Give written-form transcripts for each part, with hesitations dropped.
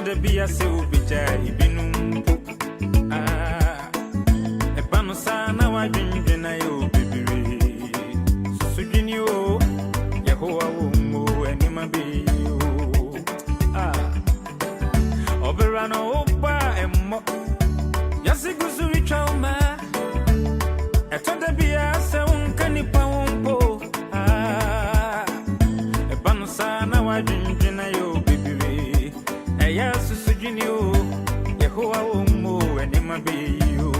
the be a so be jay, binum. Ah, a panosana, I drink in a yo, baby. So, you Yahoah, mo, and you may be you. Ah, Oberano, and mo. Yasigus, rich trauma. I told the be a sound canny pound. Ah, a panosana, I drink in a yo, baby. A yes, so you Yahoah, mo, and you may be you.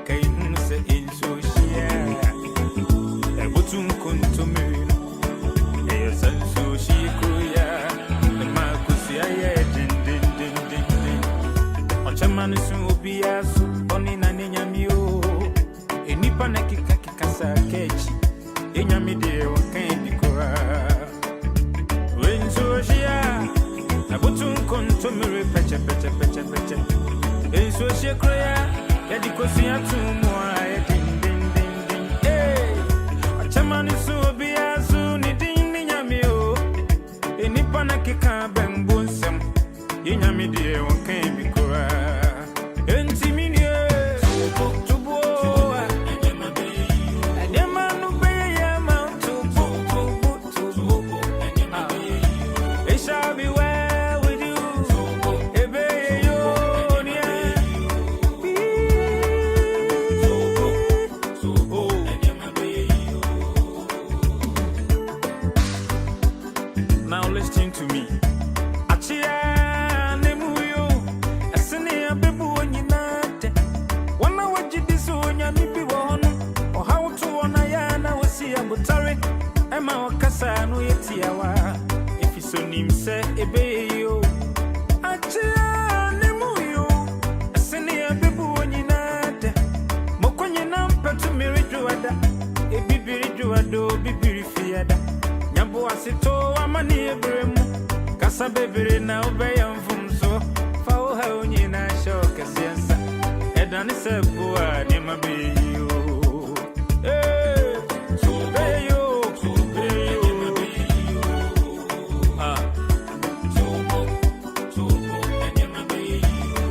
Can say in so she a button to me. A son so she coya, the Marcus, din. Ochaman soon will be as only Nanya Mio. A Nipanaki Kasa catch. In your media, what can be cora? When so she a button to me, petcha. And so she cry, Yadikosia two more, din. Hey, Ochaman so be as soon as Yamio. A Nipanaki can't bang boonsum. In your media, what can be cora? And Timmy. Now listen to me. Achia nemuyo, asene abebu onyinate. Wana wajidiso onyami biwono, o how to ona ya na wasi abutare. Ema wakasa no yetiawa. If you so nim se ebeyo. Achia nemuyo, asene abebu onyinate. Mokonye nampa tu mirijuada. Ebibirijuado bibiri fiada. Nyambo asito amani ebremu kasa bebere na obeyam fumso fa o ha onyi na shoka siensa edani sebua ni mabiyo eh so beyo ah so enye mabiyo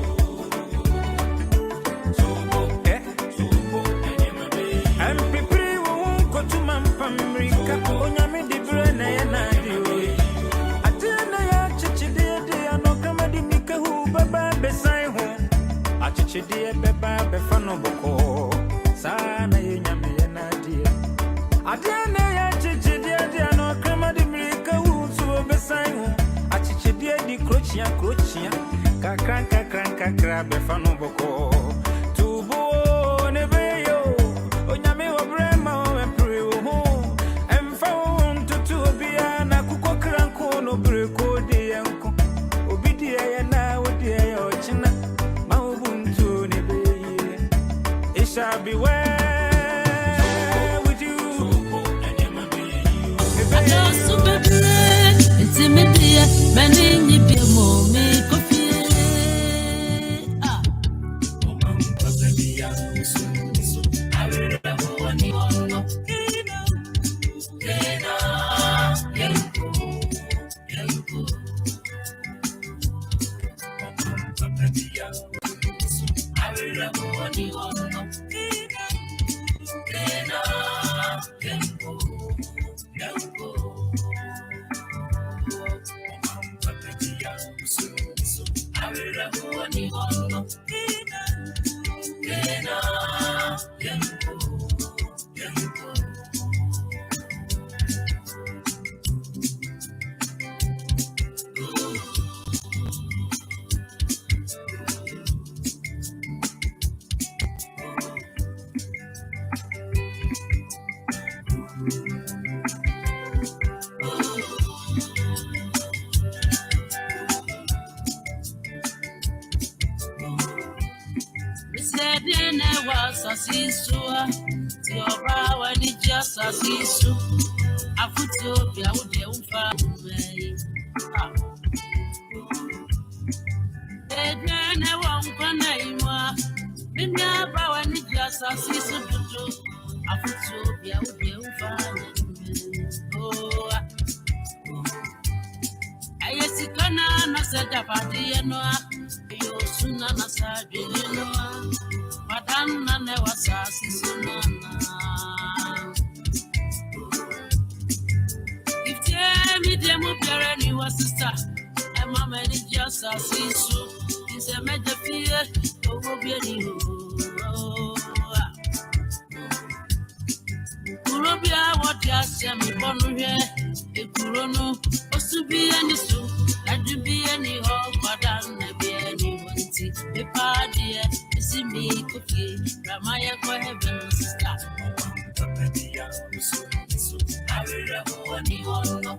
so enye mabiyo am prepare won ko tuma mpamrika onyame na ya na diwe atena ya chichide de anokama di mikahu baba besai ho achichide baba befano boko sana ye nyame ya na die atena ya chichide de anokama di mikahu so besai ho achichide di krochia kakra befano boko tubo ne beyo onyame obrema o empre ho breko de yanko obidi ya na wodi ya ochina ma ubuntu ne be it shall be well with you I just so baby it's me dear many ni be mo me coffee ah o mam papa bia so I will have one no Sasisua, Tioba, when it just Sasisu, Afuto, Piaude, Ufa, then I won't go naima. Mimia, when it just Sasisu, Afuto, Piaude, Ufa. Oh, I yes, it can Saja Padianoa, you soon and a Sajinoa, Madame never says if Jamie Demo Pierre was sister, and Mamma just a sister, is a major fear over Beauty. Kurobia, what you send me born here, a Kurono, was to be any soup, and to be any hog, but I'm never any one tea. A party, see me cookie, Ramaya for heaven, sister. I will have one you want.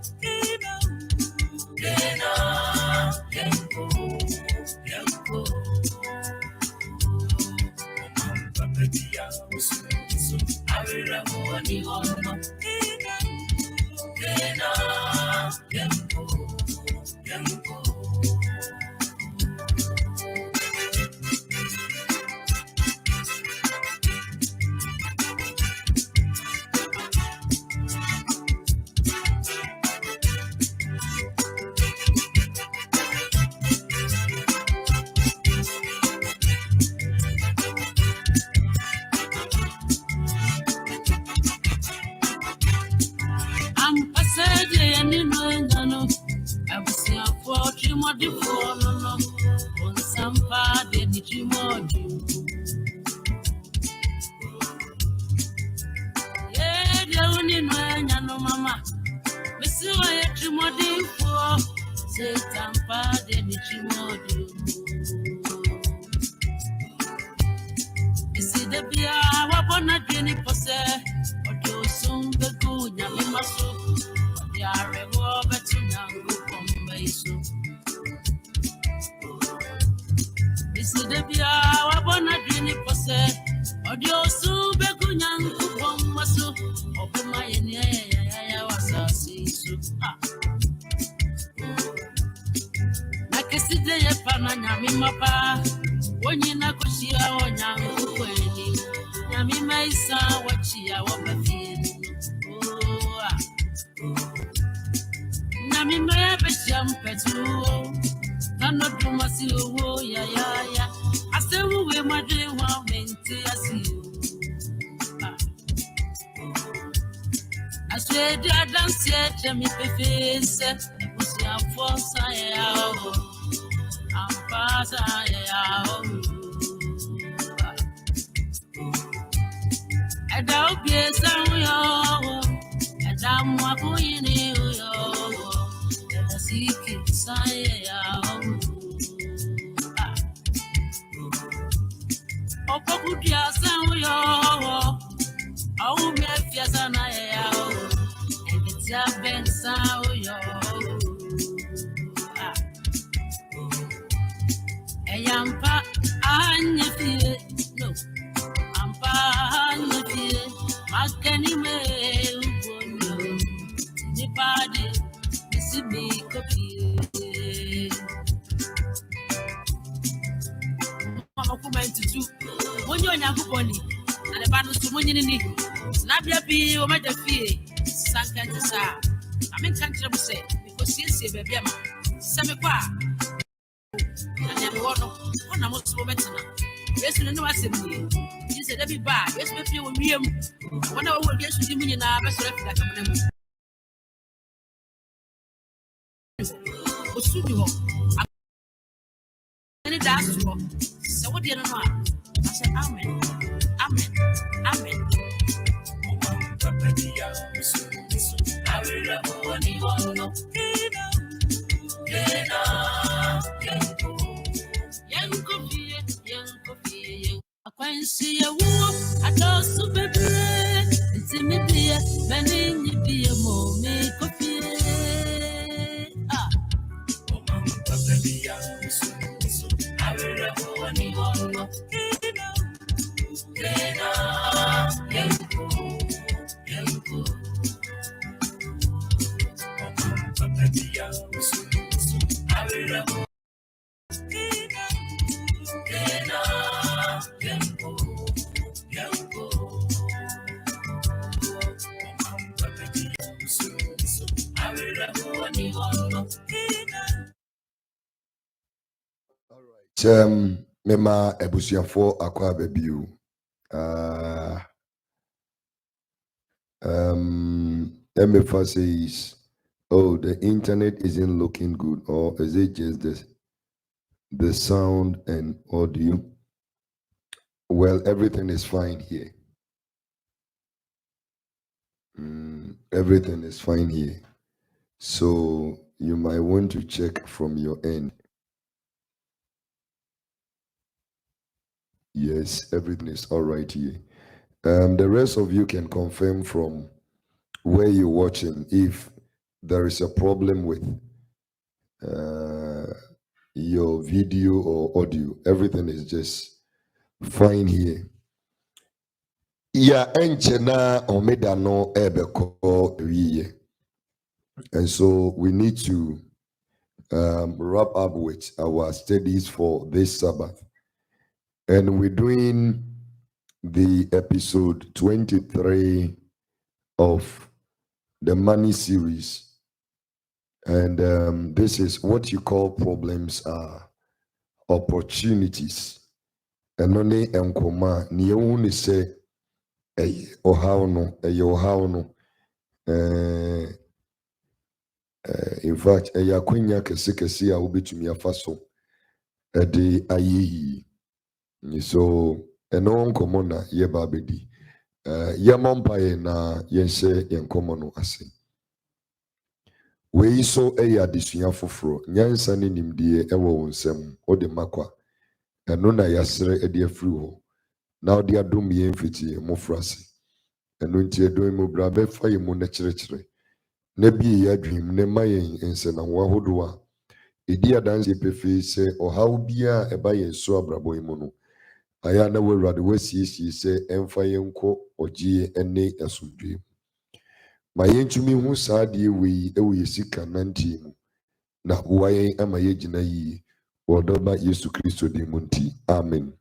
So what do you know? I said, Amen, Amen, Amen. See a woman, I don't so baby. It's in me, dear, many be a more make coffee. Ah, I will have one you want. I will Mema ebusiafo akwa baby. MFA says, oh, the internet isn't looking good, or is it just the sound and audio? Well, everything is fine here. Everything is fine here. So you might want to check from your end. Yes, everything is all right here. The rest of you can confirm from where you're watching if there is a problem with your video or audio. Everything is just fine here. Yeah, enchena omeda no ebeko wiye. And so we need to wrap up with our studies for this Sabbath. And we're doing the episode 23 of the money series. And this is what you call problems are opportunities. And only enkoma ni uni say ohauno in fact eya kwenya kese a wobetumi afa so de ayeyi. So eno nkomo na ye ba bedi yemompaye na yense yenkomo no ase. We so eya disua foforo nyansa ne nimdie ewo wonsem ode makwa eno na yasere ede afiri ho na ode adom ye mfiti mofrase eno nti edo mu bra be fa ye mu na kyerɛkyerɛ na bi ye adwim ne mayen ense na ho ahodo a edi adanse pefe se ohaw bia eba ye so abrabo yi mu no aya na wawrade wasiesie se emfa ye nko ogie ene asomdwe ma yentumi hu saade we ewo yesika nanti mu na waye ama ye gina yi wodoba Yesu Kristo de munti amen.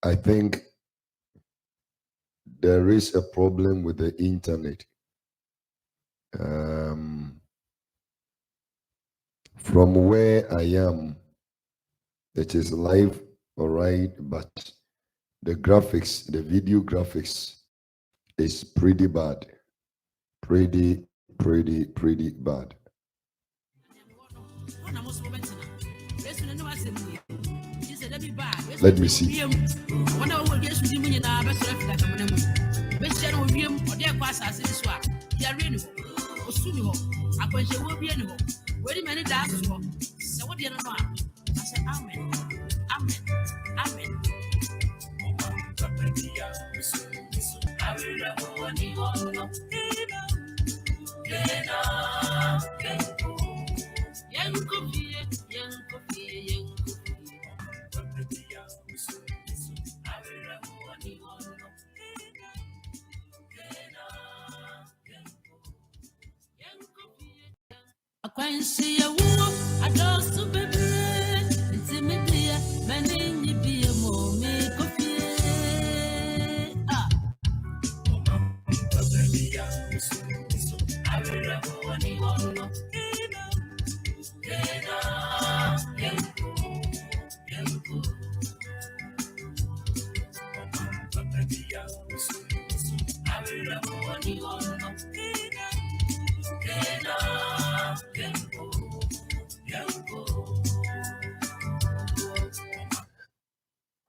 I think there is a problem with the internet. From where I am, it is live, all right, but the graphics, the video graphics is pretty bad. Pretty bad. Let me see.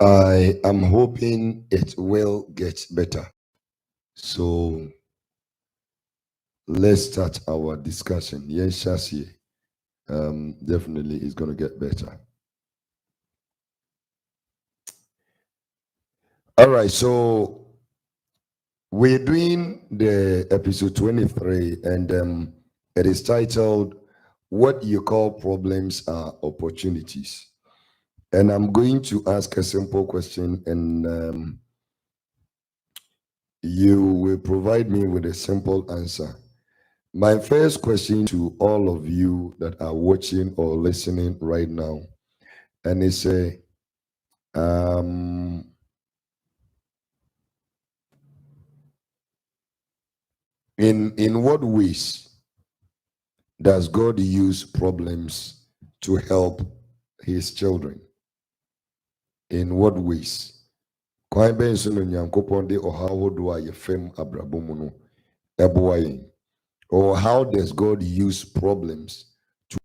I am hoping it will get better. So let's start our discussion. Yes, Shashi, definitely it's going to get better. All right, so we're doing the episode 23, and it is titled "What You Call Problems Are Opportunities." And I'm going to ask a simple question, and you will provide me with a simple answer. My first question to all of you that are watching or listening right now, and it's in what ways does God use problems to help his children? In what ways? Kwan bɛn so no Nyankopɔn de ɔhaw hodoɔ a yɛfam abrabɔ mu no ɛboa yɛn? Or how does God use problems to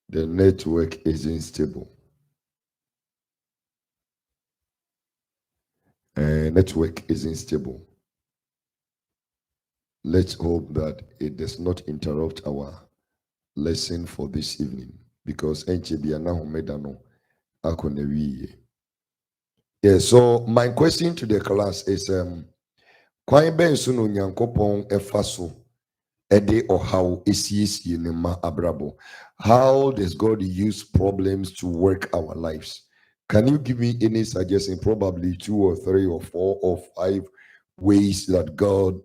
The network isn't stable. Network isn't stable. Let's hope that it does not interrupt our lesson for this evening, because yeah, so my question to the class is kwan bɛn so no Nyankopɔn ɛfa so ɛde ɔhaw esiesie ne ma abrabɔ? How does God use problems to work our lives? Can you give me any suggestion, probably 2 or 3 or 4 or 5 ways that God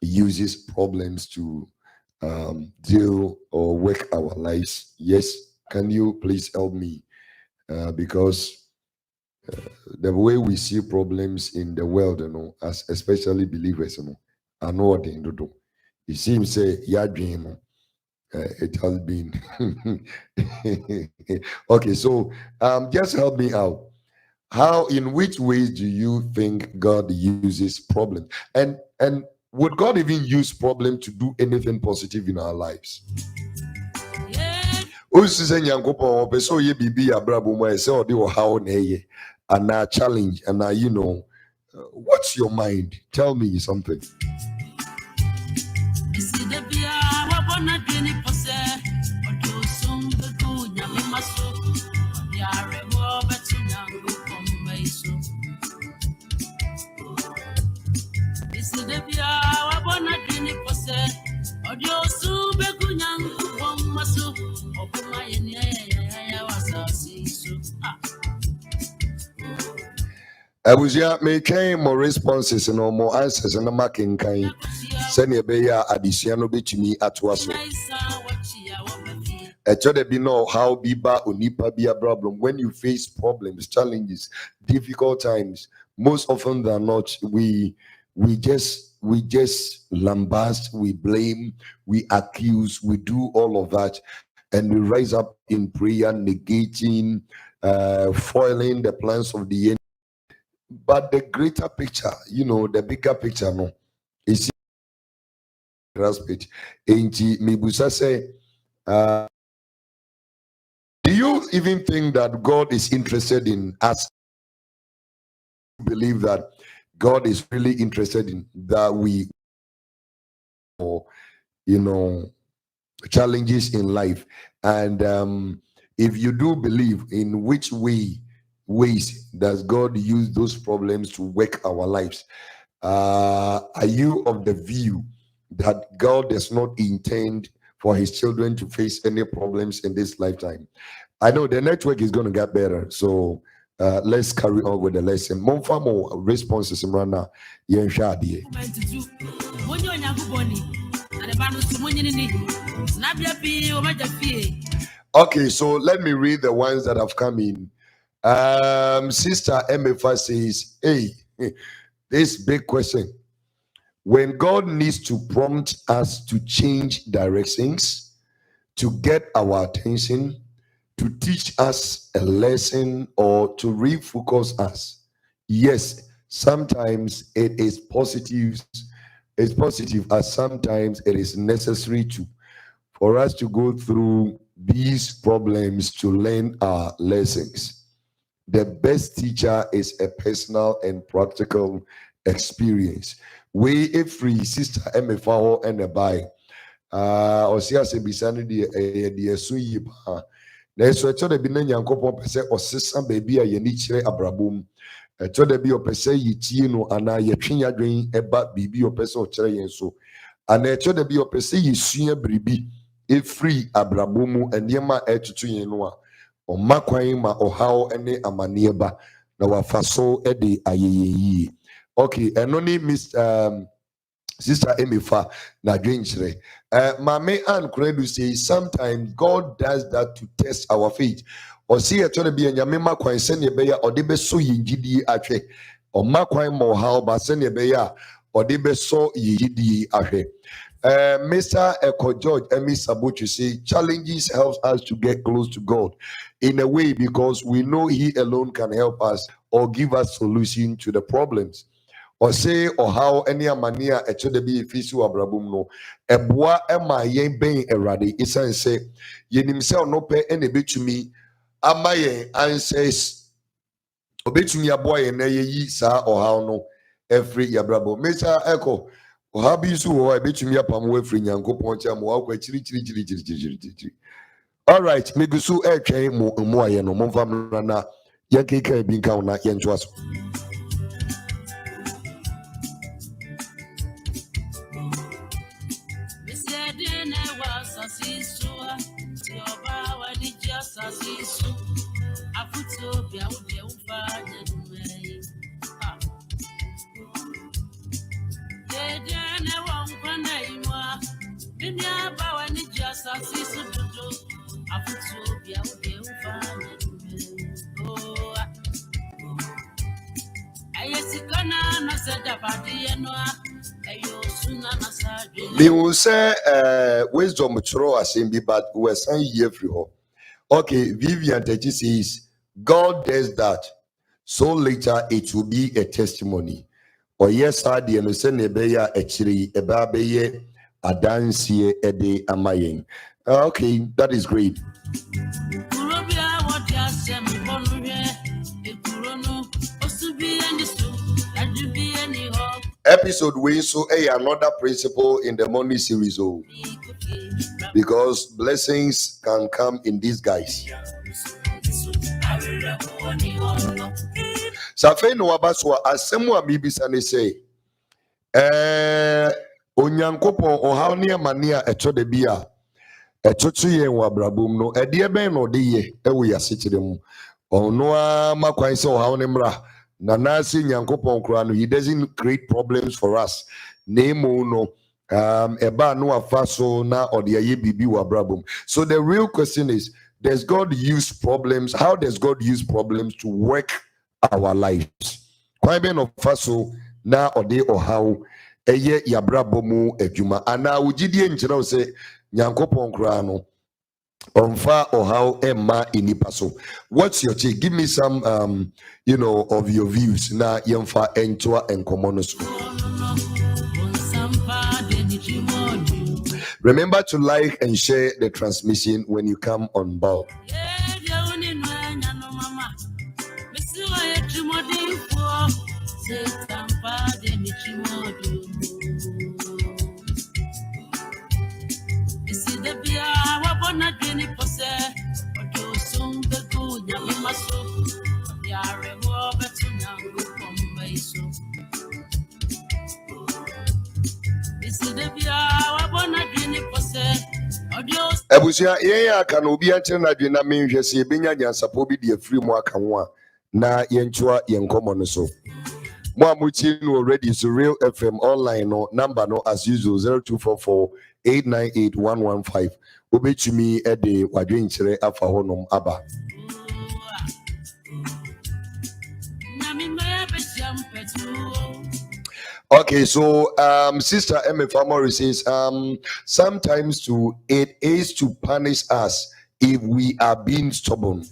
uses problems to deal or work our lives? Yes, can you please help me? Because the way we see problems in the world, as especially believers, I know what they do. It seems yeah, dream. It has been okay. So just help me out. How, in which ways do you think God uses problems? And would God even use problem to do anything positive in our lives? And our challenge, and what's your mind? Tell me something. I was making more responses and more answers, and I'm making kind. Send a beya additional bit to me at was. I try to be know how biba unipa be a problem when you face problems, challenges, difficult times. Most often than not, we just lambast, we blame, we accuse, we do all of that, and we rise up in prayer, negating, foiling the plans of the enemy. But the greater picture, the bigger picture, no, is grasp it. Mibusa say, do you even think that God is interested in us? Believe that God is really interested in that we, or challenges in life. And if you do believe, in which ways does God use those problems to work our lives? Are you of the view that God does not intend for his children to face any problems in this lifetime? I know the network is going to get better, so let's carry on with the lesson. More responses right now. Okay, so let me read the ones that have come in. Sister MFA says, hey, this big question. When God needs to prompt us to change directions, to get our attention, to teach us a lesson, or to refocus us, yes, sometimes it is positive. It's positive, as sometimes it is necessary for us to go through these problems to learn our lessons. The best teacher is a personal and practical experience. We free sister MFAO and a buy. Osia se bisani de so yi pa. Na so echo de bi na Nyankopon pese osesa baby a ye ni kire abrabom. Echo de bi opese yitie no ana ye twen adwen eba bibi opese o kire yen so. Ana echo de bi opese yesua bribi free abrabomu enema etutu yen no a omakwan ma ohaw ene amane ba na wafaso ede ayeyeyi. Okay, enoni Miss Sister Emifa na dwenchire. Mame Ann Kredu says sometimes God does that to test our faith. Or see a trying to be a yamima kwan send beya or debe so yingidi atwe. Or makwan mo how ba send beya or debe so yingidi atwe. Mr. ECOCGHAC Emi Sabuchi say challenges helps us to get close to God in a way because we know he alone can help us or give us solution to the problems. Or say or how any mania a de be fisu abrabum no eboa ema yen ben erade isan say yenim se no pe ene betumi ama yen answers obetumi aboa yen na yi sa or how no every yabrabo Mr. Echo or how be so or betumi apam we free Nyankopon cha mo akwa chiri. All right, maybe so e twen mo aye no mo fam na yen keka bi nka na yen twaso. Me will say wisdom throw us in but we're saying here free. Okay, Vivian Techi says God does that, so later it will be a testimony. Or yes, I the understand ebeya actually ebabeye adansie ede amayen. Okay, that is great. Episode we so another principle in the money series because blessings can come in disguise. Safe no abaswa asemu abibisa ne say onyankopon ohaw ne amania eto de bia etoto yen wa brabum no ede ben no de ye ewo yasekire mu ono amakwan se ohaw ne mra na nasi nyankopon kura no he doesn't create problems for us nemo no eba no afaso na ode aye bibi wa brabum. So the real question is, does God use problems? How does God use problems to work our lives? Kwai ben of faso na ode ohaw eye yabrabomu adwuma ana ugidie nkyerɛ sɛ nyankopon kura no onfa ohaw emma inipaso. What's your take? Give me some of your views na yemfa entoa enkomo no so. Remember to like and share the transmission when you come on board. Ebusia yɛn aka no obi ankyerɛ na adwene na menhwɛ sɛ yɛbɛnya nyansapo bi de afiri mu aka ho a na yɛntoa yɛn nkɔmmɔ no so. Mo a motie no already so Real FM online no number no as usual 0244 898 115. Obetumi de wadwenkyerɛ afa hɔnom aba. Okay, so Sister Emma Famori says sometimes it is to punish us if we are being stubborn.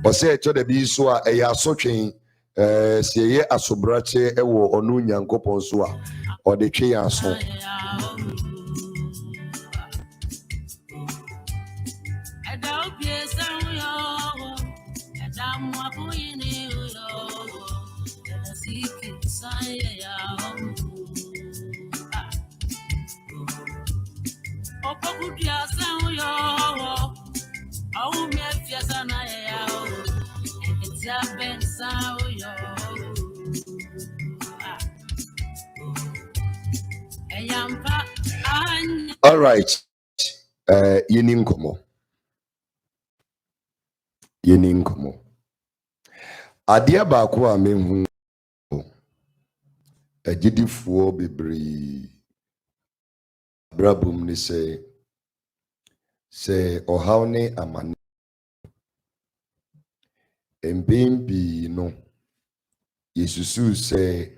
Or say to the be so a asotwe say asobrache ewo onu nyankopon so a or the twe aso. All right. Yeninkomo. Adia baako a menhu agidifoɔ bebree brabum ni sɛ ɔhaw ne amane mpɛn pii no yesusu sɛ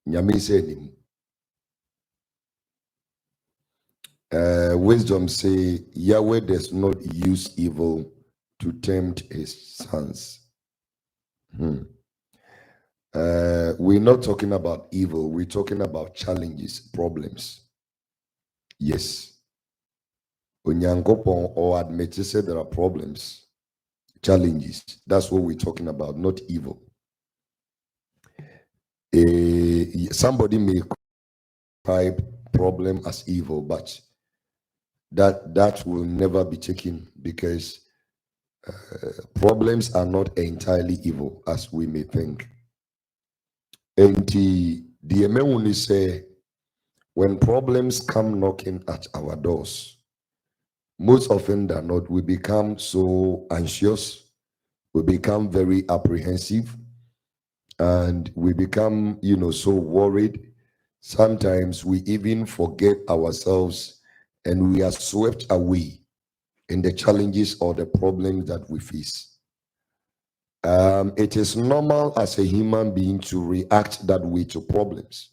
nyame sɛ anim. Wisdom say Yahweh does not use evil to tempt his sons. We're not talking about evil, we're talking about challenges, problems. Yes. Onyankopon or admit said there are problems, challenges. That's what we're talking about, not evil. Somebody may type problem as evil, but that will never be taken, because problems are not entirely evil as we may think. And the Emewuni say, when problems come knocking at our doors, most often than not, we become so anxious, we become very apprehensive, and we become, so worried. Sometimes we even forget ourselves and we are swept away in the challenges or the problems that we face. It is normal as a human being to react that way to problems.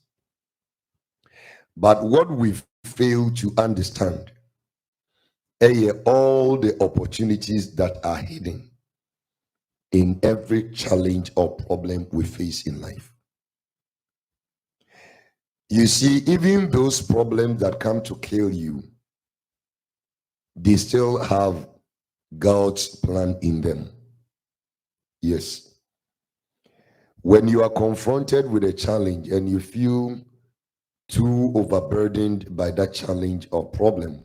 But what we fail to understand are all the opportunities that are hidden in every challenge or problem we face in life. You see, even those problems that come to kill you, they still have God's plan in them. Yes. When you are confronted with a challenge and you feel too overburdened by that challenge or problem,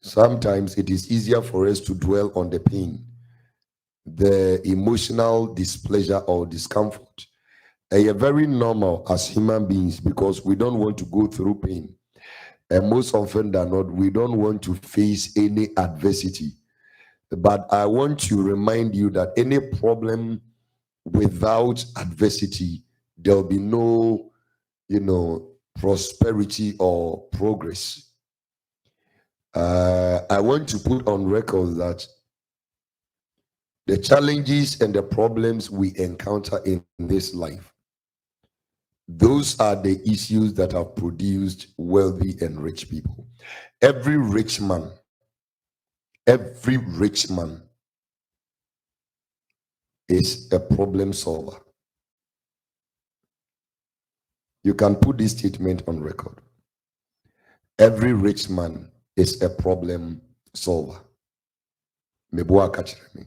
sometimes it is easier for us to dwell on the pain, the emotional displeasure or discomfort. They are very normal as human beings because we don't want to go through pain. And most often than not, we don't want to face any adversity. But I want to remind you that any problem without adversity, there'll be no, prosperity or progress. I want to put on record that the challenges and the problems we encounter in this life, those are the issues that have produced wealthy and rich people. Every rich man is a problem solver. You can put this statement on record. Every rich man is a problem solver. Meboa kachire me.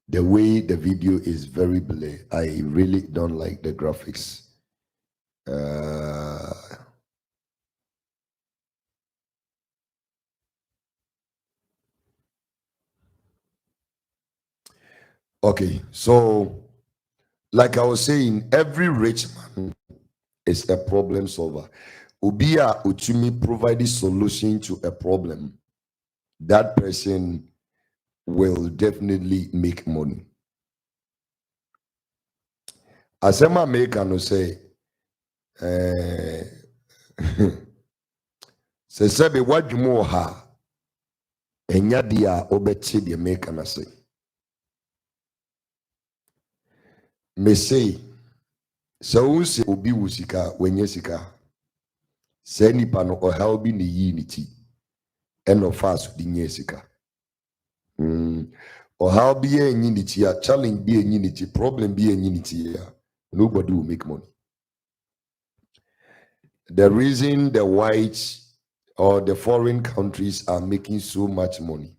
The way the video is very blurry, I really don't like the graphics. Okay, so like I was saying, every rich man is a problem solver. Ubia Uchumi provide a solution to a problem. That person will definitely make money. Asema America no say, se sebe wadwumo ha enya dia obeti de America na say. Me say, so se obi wusika wenye sika. Se nipa no ohel bi ne yi ni ti. Eno fast di nye sika. Ohel bi enyi ni ti ya, challenge bi enyi ni ti, problem bi enyi ni ti ya. Nobody will make money. The reason the whites or the foreign countries are making so much money,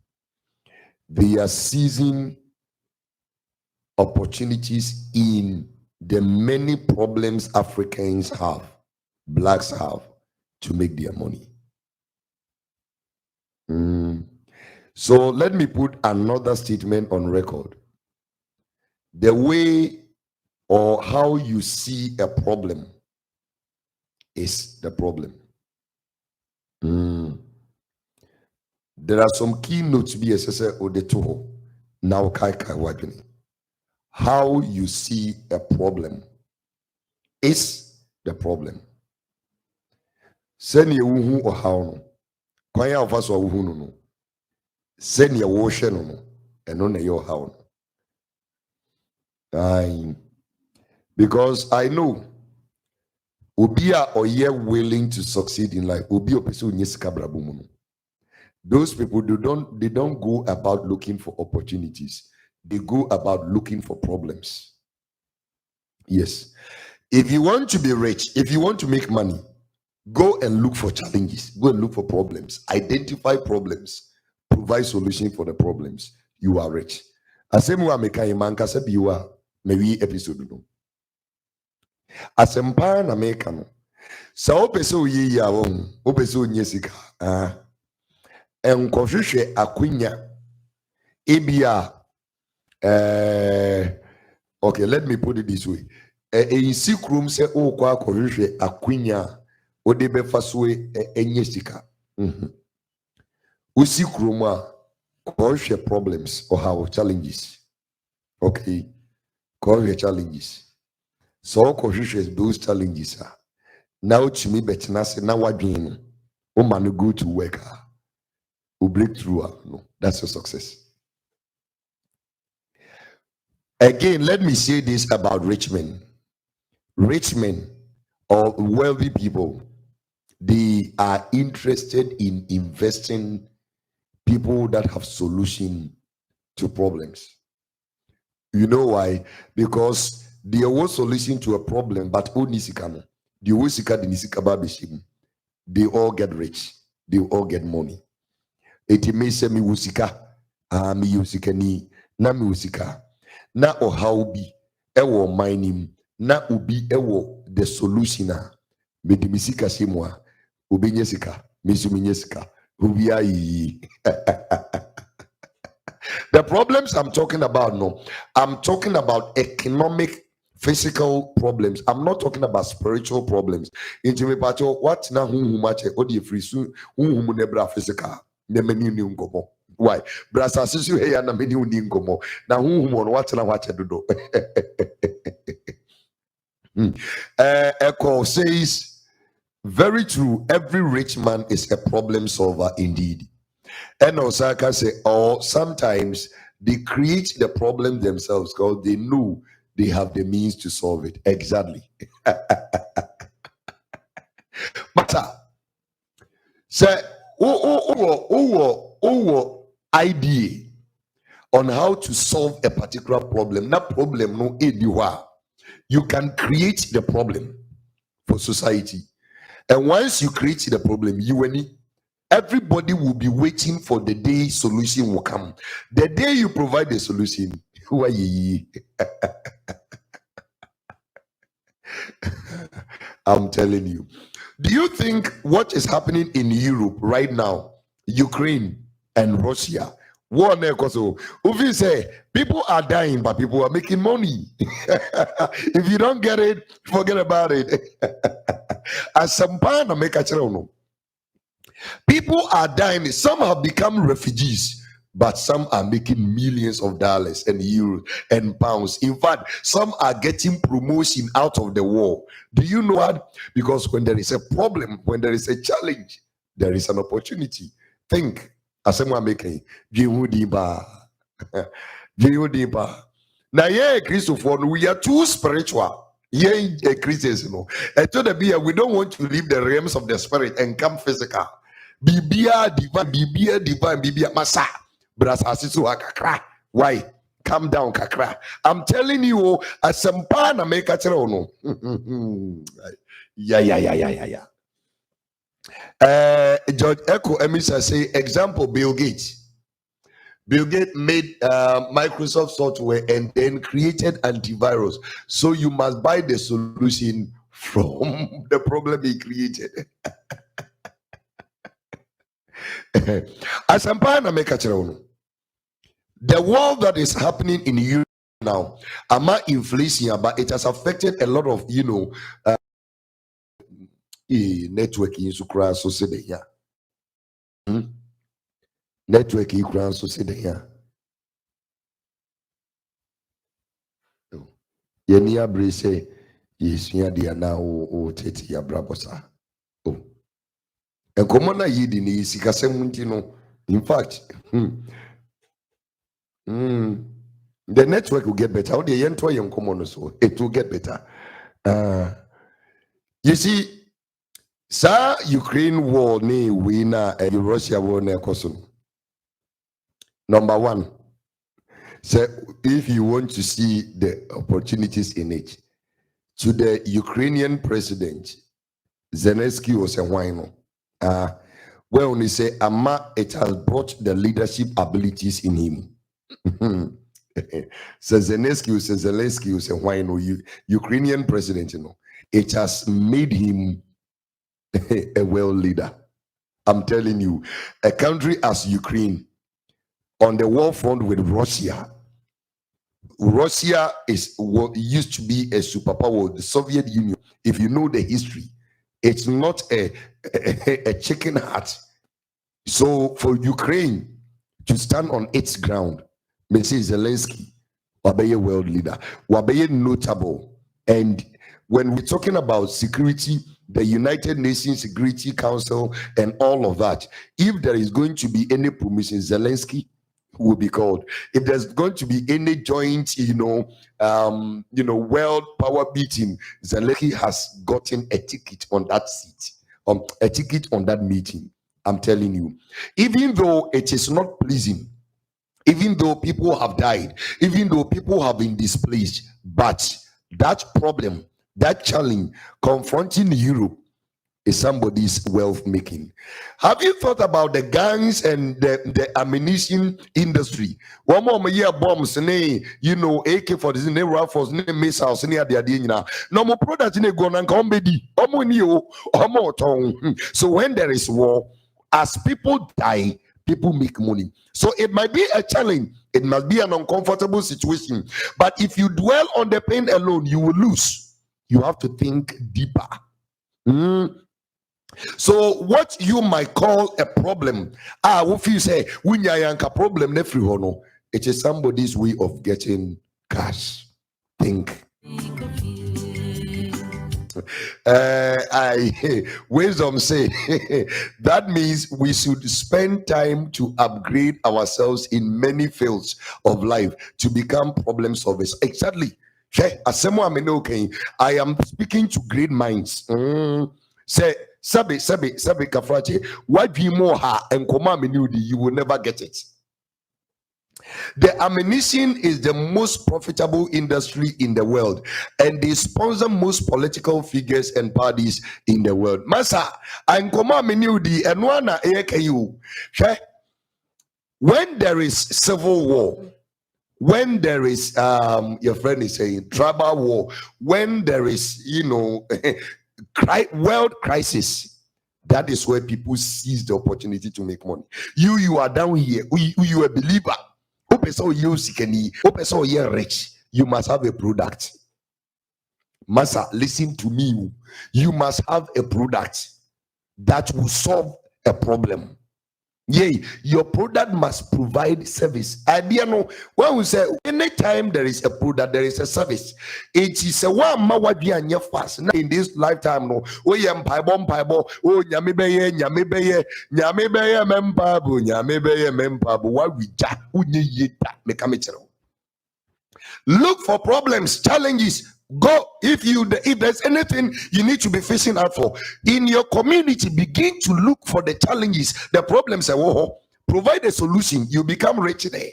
they are seizing opportunities in the many problems Africans have, blacks have, to make their money. So let me put another statement on record. The way or how you see a problem is the problem. There are some keynotes be assessed or the toho now kai wajuni. How you see a problem is the problem. Send you who or how no. Kwaya of us or who no. Send your washer no and on your how no. Because I know Obia or ye willing to succeed in life. Obi opesu nyesika brabumu. Those people they don't go about looking for opportunities. They go about looking for problems. Yes. If you want to be rich, if you want to make money, go and look for challenges. Go and look for problems. Identify problems. Provide solution for the problems. You are rich. Asemu ameka imanka sebi you are maybe episode no. Asempa na meka no. Sa opeso yi ya won, opeso nyesika. Enkohwehwe akunya ebia okay, let me put it this way. In room say o kwa akohwehwe akunya ode befa so enyesika. Usi room a problems or how challenges. Okay. Call your challenges. So akohwehwe those challenges are. Now to me betina say na wadwen o man go to work. Who break through. No, that's your success. Again, let me say this about rich men. Rich men or wealthy people, they are interested in investing people that have solution to problems. You know why? Because there was solution to a problem, but only they all get rich, they all get money. It may say me wusika, me usika ni, na me wusika, na o how be, ewo mining, na ubi ewo the solution na, me di misika simwa, ubi nyesika, misumi nyesika, ubi ayi. The problems I'm talking about, no, I'm talking about economic, physical problems. I'm not talking about spiritual problems. Into me, but what na who much odi free soon, who nebra physical. Why? Brasa sisu hey na meni uni ngomo. Na who what na watch do. Echo says, very true. Every rich man is a problem solver indeed. And Osaka say, or sometimes they create the problem themselves because they know they have the means to solve it. Exactly. Matter. Say, idea on how to solve a particular problem. That problem no anywhere. You can create the problem for society. And once you create the problem, everybody will be waiting for the day solution will come. The day you provide the solution, who are ye? I'm telling you. Do you think what is happening in Europe right now, Ukraine and Russia, War so if you say people are dying, but people are making money. If you don't get it, forget about it. As some pan make a no. People are dying. Some have become refugees, but some are making millions of dollars and euros and pounds. In fact, some are getting promotion out of the war. Do you know what? Because when there is a problem, when there is a challenge, there is an opportunity. Think. Asemwa making Jehudiba. Jehudiba. Now, yeah, Christopher, we are too spiritual. Yeah, Christians, you know. I told the beer, we don't want to leave the realms of the spirit and come physical. Bibia divine, Bibia masa. Brasasisu kakra. Why? Calm down, kakra. I'm telling you, Asempana make a no. Yeah. George Echo Emisa say example Bill Gates. Bill Gates made Microsoft software and then created antivirus. So you must buy the solution from the problem he created. As I'm the war that is happening in Europe now, ama inflation, but it has affected a lot of networking so crash so say here. Networking crash so say here. Yenia brace yes dia na o tete ya brabosa. Oh. And common yidi ni sikasem nti no. In fact, the network will get better. How the yentwa yen common so it will get better. You see, sir, Ukraine war ni winner and Russia war na koso. Number one, so if you want to see the opportunities in it, to the Ukrainian president, Zelensky was a wino. Well, when he say, Ama, it has brought the leadership abilities in him. So Zelensky was a wino, Ukrainian president, you know. It has made him a world leader. I'm telling you, a country as Ukraine on the war front with Russia. Russia is what used to be a superpower, the Soviet Union. If you know the history, it's not a chicken heart. So for Ukraine to stand on its ground, Mr. Zelensky, Wabaye world leader, Wabaye notable. And when we're talking about security, the United Nations Security Council and all of that, if there is going to be any permission, Zelensky will be called. If there's going to be any joint, world power meeting, Zelensky has gotten a ticket on that seat, a ticket on that meeting. I'm telling you, even though it is not pleasing, even though people have died, even though people have been displaced, but that problem, that challenge confronting Europe is somebody's wealth making. Have you thought about the guns and the ammunition industry? One more year bombs, AK-47, rifles, missiles, no more products in a gun and comedy. So when there is war, as people die, people make money. So it might be a challenge. It must be an uncomfortable situation. But if you dwell on the pain alone, you will lose. You have to think deeper. So what you might call a problem, if you say problem, it is somebody's way of getting cash. Think. Wisdom say that means we should spend time to upgrade ourselves in many fields of life to become problem solvers. Exactly. I am speaking to great minds. Say Sabi Kafrache, what you more ha and you will never get it. The ammunition is the most profitable industry in the world, and they sponsor most political figures and parties in the world. Masa, and and one when there is civil war, when there is your friend is saying tribal war, when there is world crisis, That is where people seize the opportunity to make money. You are down here. You are a believer. You rich. You must have a product. Massa, listen to me. You must have a product that will solve a problem. Yay, your product must provide service. Idea no, when we say anytime there is a product, there is a service. It is a one mawadia fast. Now in this lifetime, no, oh yam paibo, oh nyamibeye, mempabu, what we jack, look for problems, challenges. Go if there's anything you need to be fishing out for in your community, begin to look for the challenges, the problems, and provide a solution. You become rich there.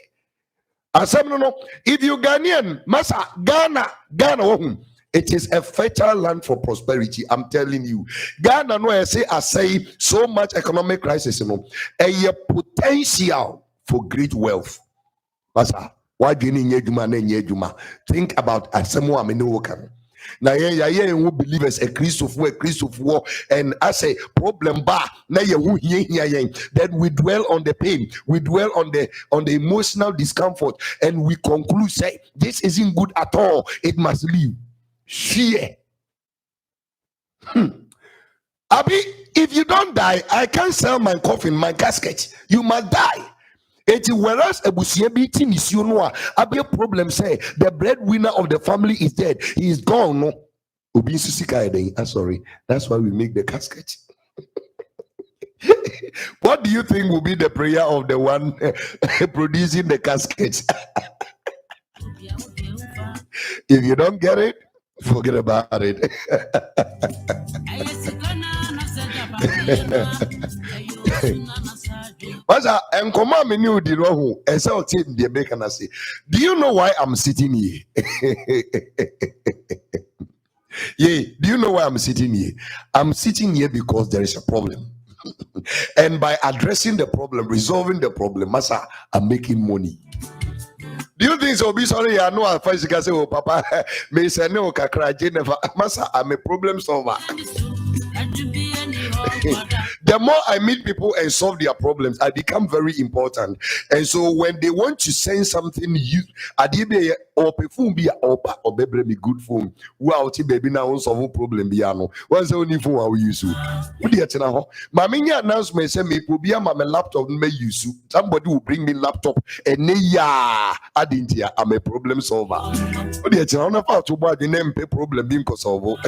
If you Ghanaian, Masa Ghana, it is a fertile land for prosperity. I'm telling you, Ghana. No, I say so much economic crisis. A potential for great wealth, Masa. Why do you need Juma? Think about Asemo Amenokan. Now, who believers a Christopher, and I say problem bar. Now then we dwell on the pain, we dwell on the emotional discomfort, and we conclude say this isn't good at all. It must leave. Fear. Abi, if you don't die, I can't sell my coffin, my casket. You must die. Whereas a busiabi is you know, a big problem say the breadwinner of the family is dead, he is gone. No, I'm sorry, that's why we make the casket. What do you think will be the prayer of the one producing the casket? If you don't get it, forget about it. Do you know why I'm sitting here? Yeah, do you know why I'm sitting here? I'm sitting here because there is a problem. And by addressing the problem, resolving the problem, Masa, I'm making money. Do you think so? Be sorry, I know I first can say, oh, Papa, may say no, Kakra Jennifer, Masa, I'm a problem solver. The more I meet people and solve their problems, I become very important. And so when they want to send something, you adibe or perfume be or bebre me good phone. Wow, baby now solve problem piano. What's the only phone I will use? What do you know? My mini announcement say me will be my laptop may use. Somebody will bring me laptop and yeah, I didn't hear. I'm a problem solver. What do you know? About to buy the name pay problem being solve.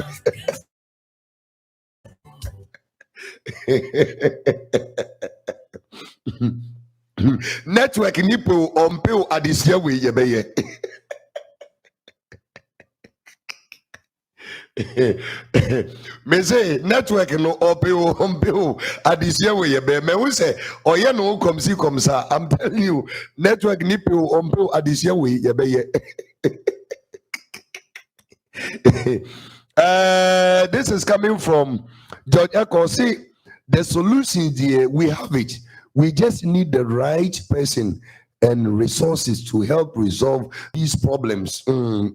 Network nipo on pill at this year we ye. Me say network no opio on pill at this year we be. Me we say oh yeah no come see come sir. I'm telling you network nipo on pill at this year we ye. This is coming from George Echo. See, the solution there, we have it. We just need the right person and resources to help resolve these problems. You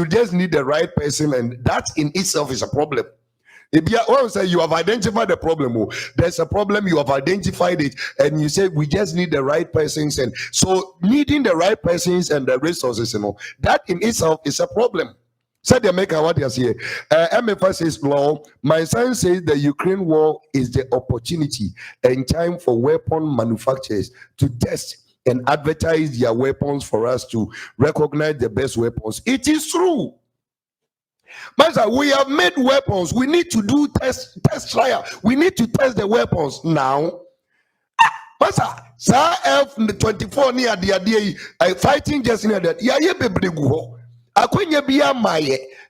just need the right person, and that in itself is a problem. If you have identified the problem, there's a problem, you have identified it, and you say we just need the right persons, and so needing the right persons and the resources, that in itself is a problem. Said the maker what you say. MFA says law. My son says the Ukraine war is the opportunity and time for weapon manufacturers to test and advertise their weapons for us to recognize the best weapons. It is true. Master, we have made weapons. We need to do test trial. We need to test the weapons now. Master, sir, F24 near the idea fighting just near that. Yeah,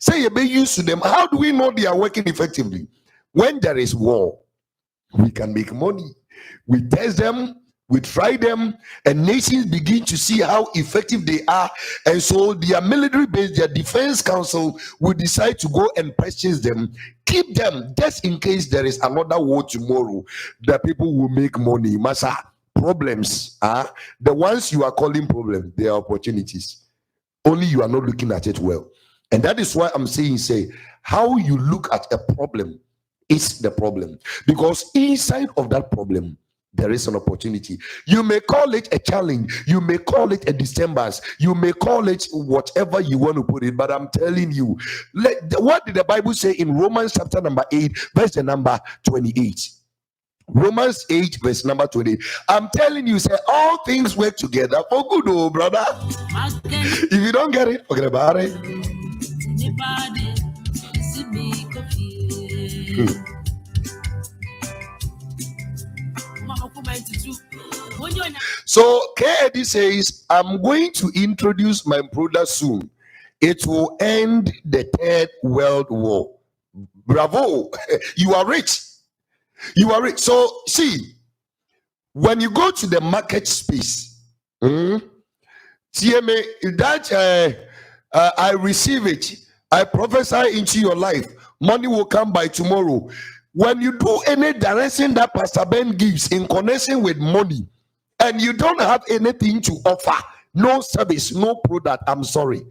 say you be used to them. How do we know they are working effectively? When there is war, we can make money. We test them, we try them, and nations begin to see how effective they are. And so their military base, their defense council will decide to go and purchase them, keep them just in case there is another war tomorrow. The people will make money. Masa, problems are the ones you are calling problems, they are opportunities. Only you are not looking at it well. And that is why I'm saying, how you look at a problem is the problem, because inside of that problem there is an opportunity. You may call it a challenge, you may call it a disturbance, you may call it whatever you want to put it, but I'm telling you, what did the Bible say in Romans chapter number 8 verse the number 28? Romans 8 verse number 20. I'm telling you, say all things work together for good, oh brother. If you don't get it, forget about it. So KD says, I'm going to introduce my product soon. It will end the Third World War. Bravo. You are rich. You are rich. So see, when you go to the market space, TMA, that I receive it, I prophesy into your life, money will come by tomorrow. When you do any direction that Pastor Ben gives in connection with money, and you don't have anything to offer, no service, no product, I'm sorry,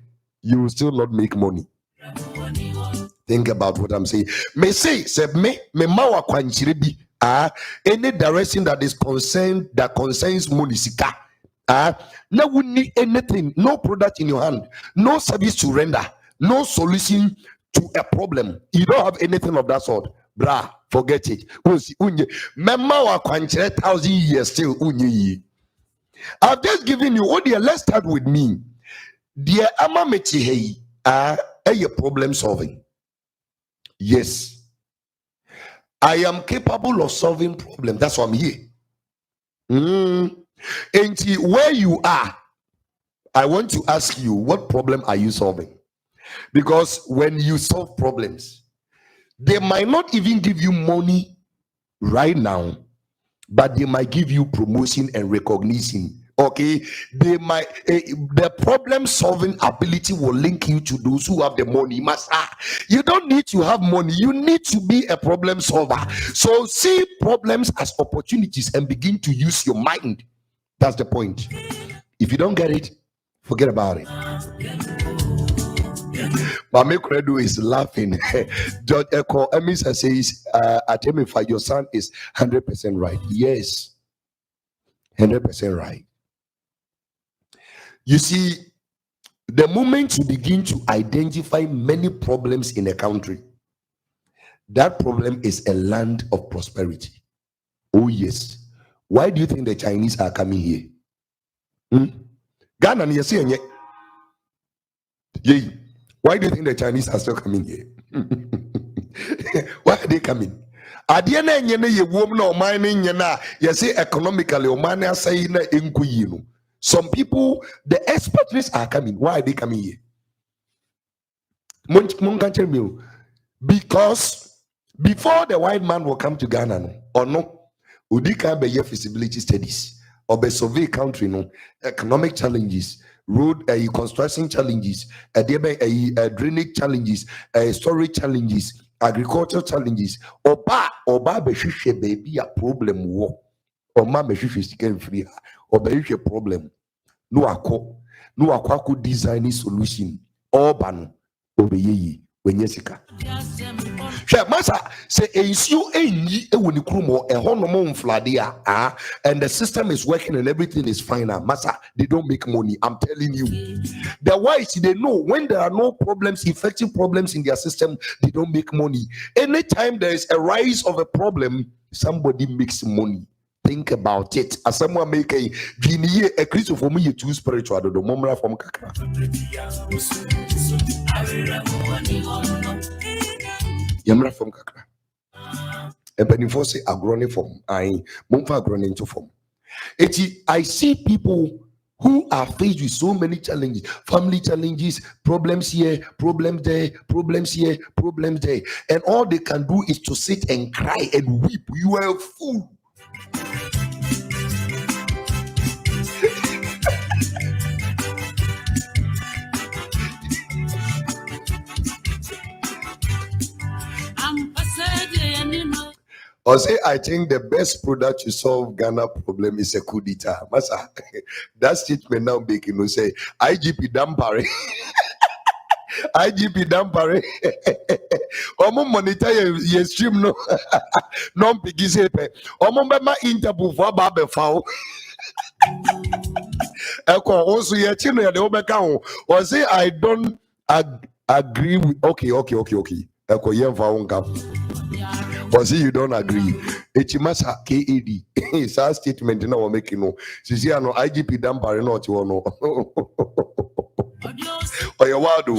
you will still not make money. Think about what I'm saying. Me say me mawa kwanchire bi any direction that is concerned, that concerns money sika now we need anything, no product in your hand, no service to render, no solution to a problem. You don't have anything of that sort, brah, forget it. Mawa kwanchire 1,000 years still unye. I've just given you, oh dear, let's start with me. Dear Amameti hey a problem solving. Yes, I am capable of solving problems. That's why I'm here. And where you are, I want to ask you, what problem are you solving? Because when you solve problems, they might not even give you money right now, but they might give you promotion and recognition. Okay, they might the problem solving ability will link you to those who have the money. You don't need to have money, you need to be a problem solver. So see problems as opportunities and begin to use your mind. That's the point. If you don't get it, forget about it. Mame Credo is laughing. George Echo Emisa says, Atemifa, your son is 100% right. Yes, 100% right. You see, the moment you begin to identify many problems in a country, that problem is a land of prosperity. Oh yes. Why do you think the Chinese are coming here? Ghana, why do you think the Chinese are still coming here? Why are they coming? Economically, some people, the expatriates are coming. Why are they coming here? Because before the white man will come to Ghana, or no, Udika be feasibility studies, or be survey country, no, economic challenges, road construction challenges, drainage challenges, storage challenges, agricultural challenges, or be baby a problem war, or ma be free. Or be a problem. No akwa design solution. Or ban obeye when yesika. Share masa say you and the system is working and everything is fine. Masa, they don't make money. I'm telling you. The wise, they know when there are no problems, effective problems in their system, they don't make money. Anytime there is a rise of a problem, somebody makes money. Think about it. As someone make a Christian for me, too spiritual. The moment from Kakra. Yamra from Kakra. And before say agrone form, I mumfa agrone into form. I see people who are faced with so many challenges, family challenges, problems here, problems there, problems here, problems there, and all they can do is to sit and cry and weep. You are a fool. Or say, I think the best product to solve Ghana problem is a coup d'etat. Masa, that statement now making no say IGP Dampare. IGP dampare. Omo monitor ye stream no. Non pigisepe. Omo bema Interpol for babe foul. Eko also ye chino ya de obeka ho. Or say I don't agree with okay. Eko ye foul cap. Or say you don't agree. Echimasa KAD. It's a statement na we making no. Sisi ano IGP dampare no ti wono. Or your wadu.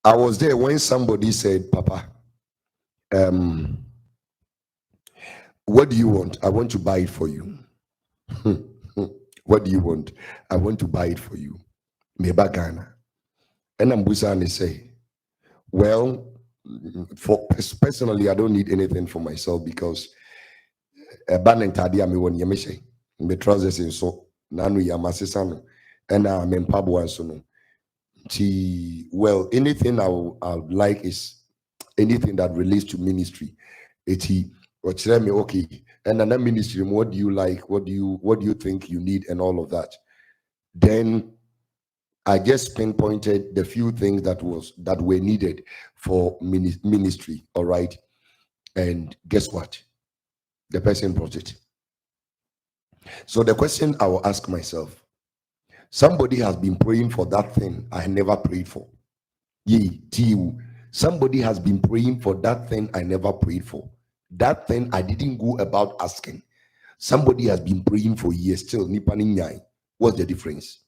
I was there when somebody said, Papa, what do you want? I want to buy it for you. What do you want? I want to buy it for you. Meba Ghana. And I'm Busani say, well, personally, I don't need anything for myself because me trousers in so nanu yamasisano and I'm in Pabua so no. Well, anything I would like is anything that relates to ministry. Or tell me, okay, and another ministry, what do you like? What do you think you need, and all of that? Then I just pinpointed the few things that were needed for ministry. All right, and guess what? The person brought it. So the question I will ask myself: somebody has been praying for that thing I never prayed for. Somebody has been praying for that thing I never prayed for. That thing I didn't go about asking. Somebody has been praying for years still. What's the difference?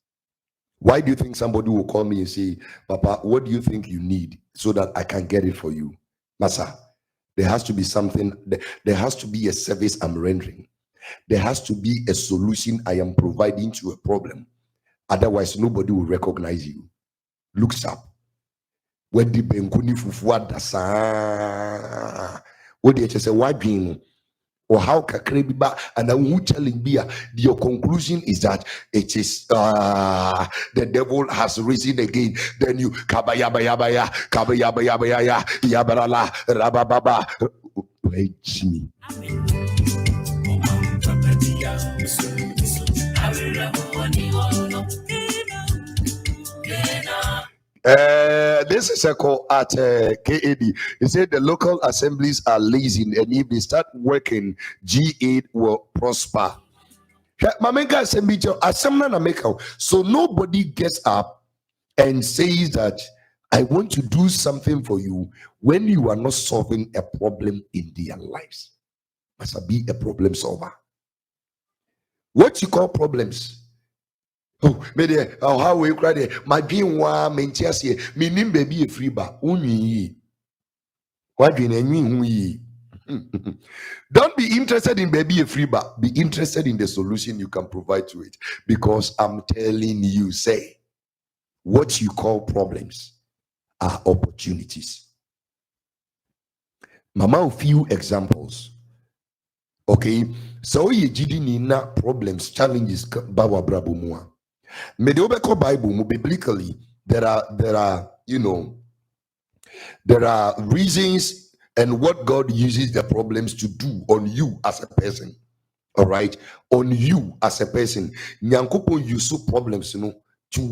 Why do you think somebody will call me and say, Papa, what do you think you need so that I can get it for you? Masa, there has to be something, there has to be a service I'm rendering. There has to be a solution I am providing to a problem. Otherwise, nobody will recognize you. Looks up. When the Benkuni Fufuada dasa, what do you say? Why being or how kakrebiba and then who telling me your conclusion is that it is the devil has risen again. Then you kabayabaya yabarala rabababa. Wait me. This is a call at KAD. He said the local assemblies are lazy, and if they start working, G8 will prosper. So nobody gets up and says that I want to do something for you when you are not solving a problem in their lives. Must be a problem solver. What you call problems? Oh, maybe how we cry there. My dream wa mentias here. Meaning baby a free bar. What do you mean? Don't be interested in baby a free bar. Be interested in the solution you can provide to it. Because I'm telling you, say, what you call problems are opportunities. Mama, a few examples. Okay, so ye nina problems, challenges, bawa brabo mua. Mediobeko Bible, biblically, there are reasons and what God uses the problems to do on you as a person. All right, on you as a person. Nyankopo use problems, to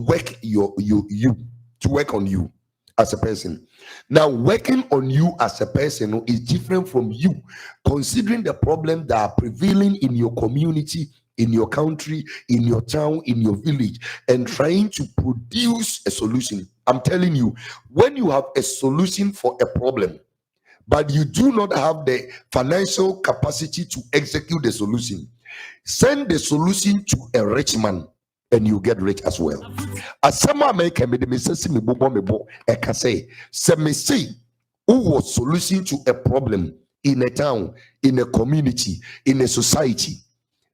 work to work on you as a person. Now, working on you as a person is different from you considering the problems that are prevailing in your community, in your country, in your town, in your village, and trying to produce a solution. I'm telling you, when you have a solution for a problem, but you do not have the financial capacity to execute the solution, send the solution to a rich man and you get rich as well. As someone make me say who was solution to a problem in a town, in a community, in a society.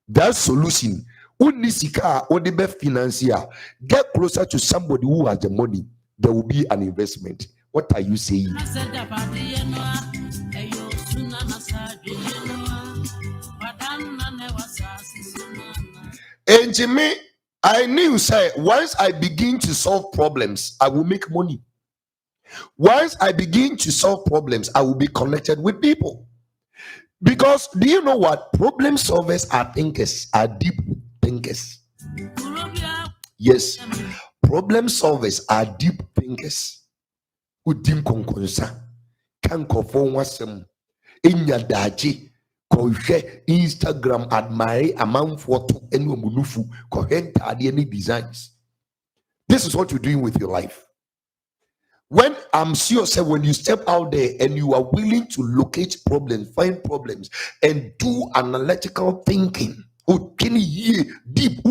That solution, unisika or the best financier, get closer to somebody who has the money. There will be an investment. What are you saying? And to me, I knew, say, once I begin to solve problems, I will make money. Once I begin to solve problems, I will be connected with people. Because do you know what? Problem solvers are thinkers, are deep thinkers. Yes, problem solvers are deep thinkers. Udim konkonsa kanko for wasem inya daji kohwe Instagram admire amount photo enu munufu kohenta ade any designs. This is what you're doing with your life. When I'm sure, say, when you step out there and you are willing to locate problems, find problems, and do analytical thinking, deep,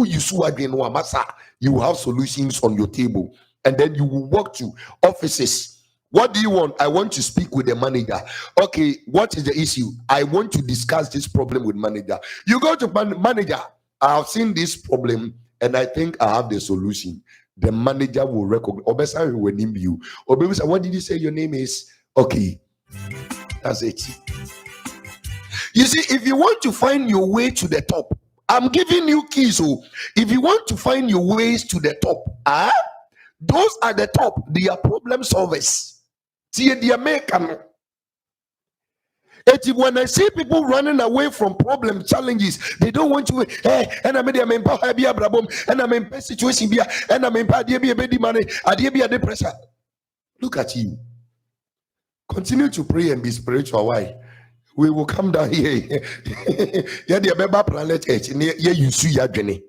you have solutions on your table, and then you will walk to offices. What do you want? I want to speak with the manager. Okay, what is the issue? I want to discuss this problem with manager. You go to manager. I have seen this problem, and I think I have the solution. The manager will recognize. You. What did you say your name is? Okay, that's it. You see, if you want to find your way to the top, I'm giving you keys. So if you want to find your ways to the top, those at the top, they are problem solvers. See, the American. When I see people running away from problem challenges, they don't want to. And I made them empower and I'm in situation here, and I'm in money. I pressure. Look at you. Continue to pray and be spiritual. Why? We will come down here. Yeah, the Beba planet H. Yeah, you see your journey.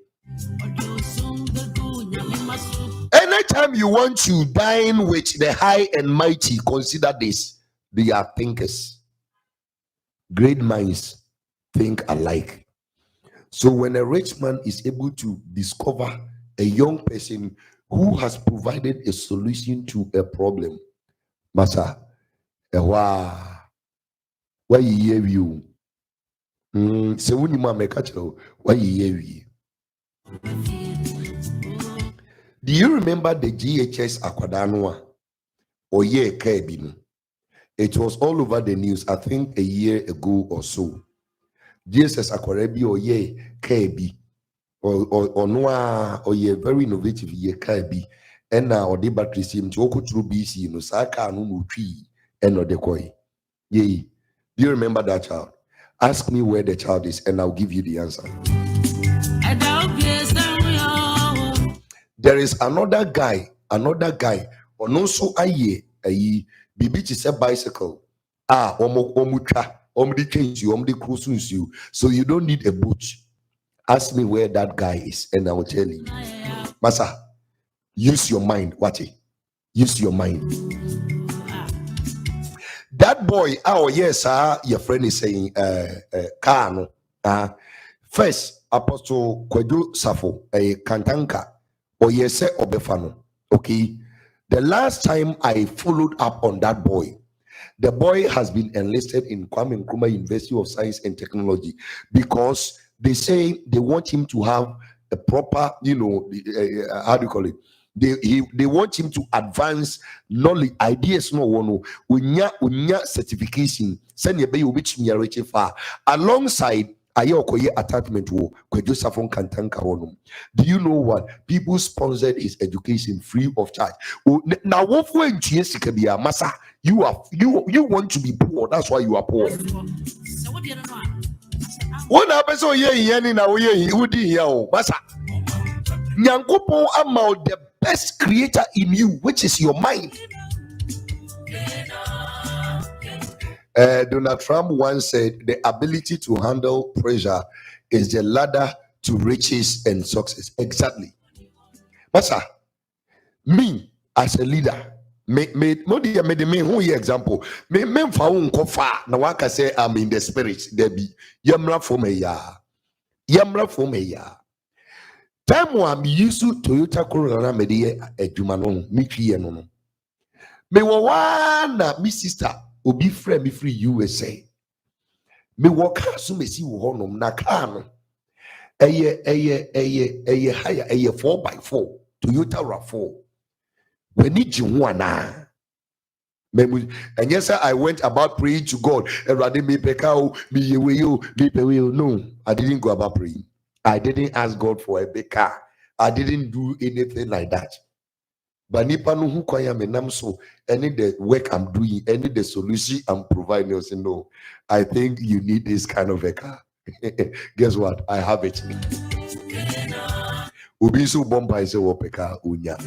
Anytime you want to dine with the high and mighty, consider this: they are thinkers. Great minds think alike. So when a rich man is able to discover a young person who has provided a solution to a problem, Masa, why you? So when you make why you? Do you remember the GHS Akwadanwa or ye Kebino? It was all over the news, I think a year ago or so. Jesus Akwarebi or ye Kebi or Noah or ye very innovative ye Kebi and now or the battery seem to go through BC no Saka no tree and or the koi. Yea. Do you remember that child? Ask me where the child is and I'll give you the answer. There is another guy, or no so aye. Bibi is a bicycle. Change you, cruise you. So you don't need a boat. Ask me where that guy is, and I will tell you. Masa, use your mind. Watch it. Use your mind. That boy, yes, your friend is saying, Kano. First, Apostle Kwedu Safo, a Kantanka, or yes, Obefano. Okay. The last time I followed up on that boy, the boy has been enlisted in Kwame Nkrumah University of Science and Technology because they say they want him to have a proper, how do you call it? They want him to advance knowledge, ideas, unya certification, send your baby which me reaching far alongside. Attachment wo Joseph Kantanka honum. Do you know what? People sponsored his education free of charge. Now what for masa you want to be poor, that's why you are poor. What happens so masa Nyankopon amount the best creator in you, which is your mind. Donald Trump once said the ability to handle pressure is the ladder to riches and success. Exactly. Masa, me as a leader, me who example, me found kofa na waka say I'm in the spirit. There be yamra for me ya. Time one used to Toyota Corolla medie edumano me three no. Me wa me sister. Obi friend me free USA. Me walk so me see honum na car no. Eye higher 4x4 Toyota RAV4. We need you one na. And yes, I went about praying to God. Rather me pekao me yeweyo me peweyo. No, I didn't go about praying. I didn't ask God for a big car. I didn't do anything like that. But nipa no hu kwan ya menam so any the work I'm doing, any the solution I'm providing, you say no, I think you need this kind of a car. Guess what? I have it. Ubi so bomba is a wopeka unya.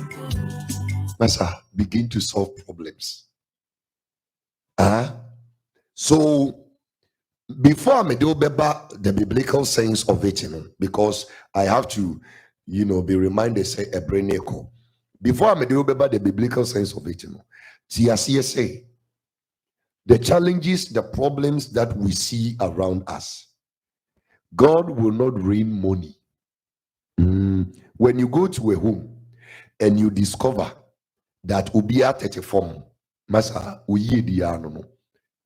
Masa, begin to solve problems. So before I do the biblical sense of it, because I have to, be reminded, say a brain echo. Before I do the biblical sense of it, say the challenges, the problems that we see around us, God will not rain money. When you go to a home and you discover that ubia 34 masa uye diano,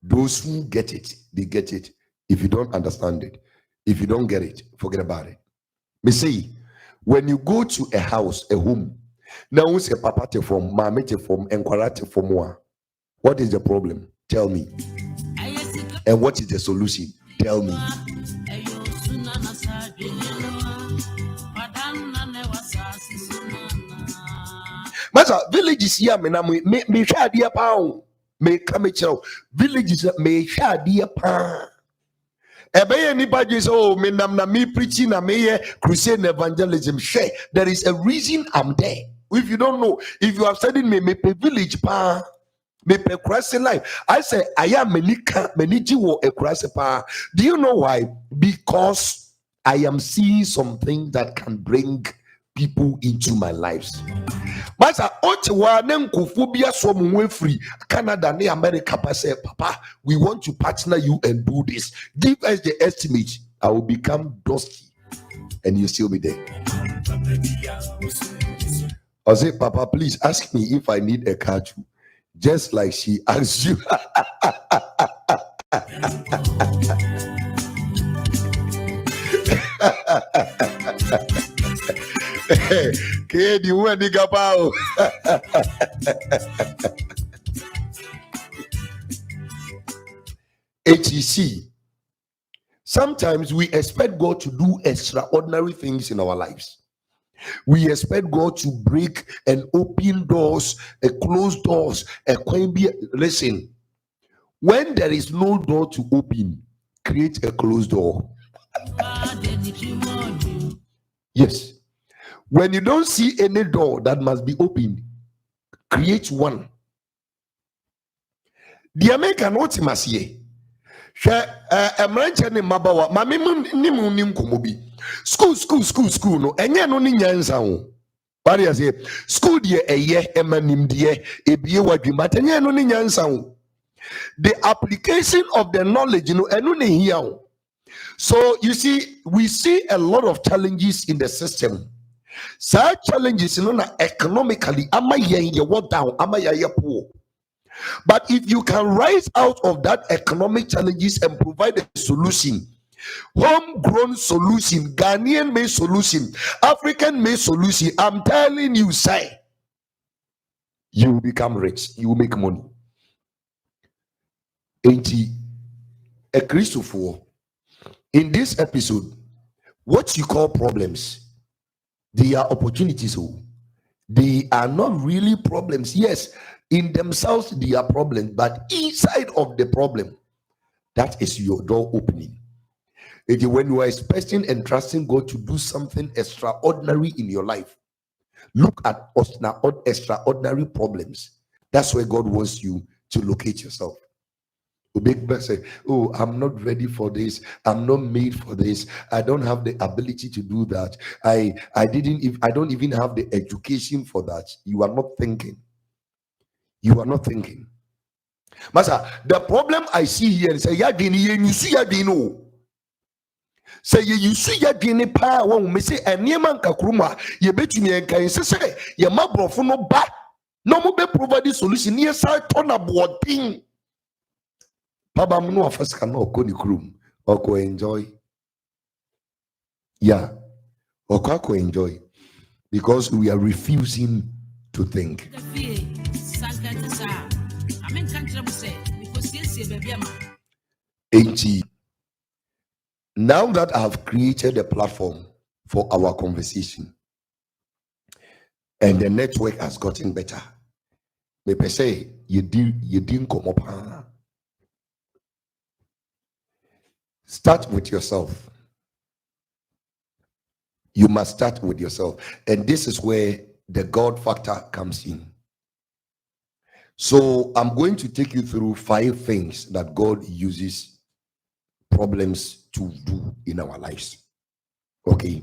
those who get it, they get it. If you don't understand it, if you don't get it, forget about it. Me say, when you go to a house, a home, now we say papa te from, mama te from, enkwara te from moi. What is the problem? Tell me. And what is the solution? Tell me. Masa villages here me share dia pound. Me come chow villages me share dia pound. Ebeye nipa just me nam na me preaching na me crusade evangelism share. There is a reason I'm there. If you don't know, if you have studied me village pa me pe cross life. I say I am meniji wo a cross pa. Do you know why? Because I am seeing something that can bring people into my lives. Masa ochiwa nenkufubia so mwe free Canada ne America pa say papa we want to partner you and do this. Give us the estimate. I will become dusty and you still be there. I say papa please ask me if I need a car too. Just like she asked you. Kid, you want to go out? HEC. Sometimes we expect God to do extraordinary things in our lives. We expect God to break and open doors, close doors, listen. When there is no door to open, create a closed door. Yes. When you don't see any door that must be opened, create one. The American ultimacy. School no enye no ni nyansa ho. What do you say? School die eye emanim die ebie wadwuma enye no ni nyansa ho. The application of the knowledge enu ne hia ho. So you see, we see a lot of challenges in the system. Such challenges economically ama yen ye what down ama ye poor. But if you can rise out of that economic challenges and provide a solution, homegrown solution, Ghanaian made solution, African made solution, I'm telling you, say, you will become rich, you will make money. A Christopher, in this episode, what you call problems, they are opportunities. They are not really problems. Yes, in themselves they are problems, but inside of the problem, that is your door opening. When you are expecting and trusting God to do something extraordinary in your life, look at extraordinary problems. That's where God wants you to locate yourself. A big person say, oh, I'm not ready for this, I'm not made for this, I don't have the ability to do that, I don't even have the education for that. You are not thinking. You are not thinking. Master, the problem I see here is say you see say you see yadini pa won me say eniema nkakruma ye betumi enkan say ye mabrofo no ba no mo be provide solution ye say turn aboarding. Papa no afasika no ko ni krum oko enjoy. Yeah, oko enjoy because we are refusing to think. Now that I have created a platform for our conversation, and the network has gotten better. Me per se, you didn't come up. Start with yourself. You must start with yourself. And this is where the God factor comes in. So I'm going to take you through 5 things that God uses problems to do in our lives. Okay,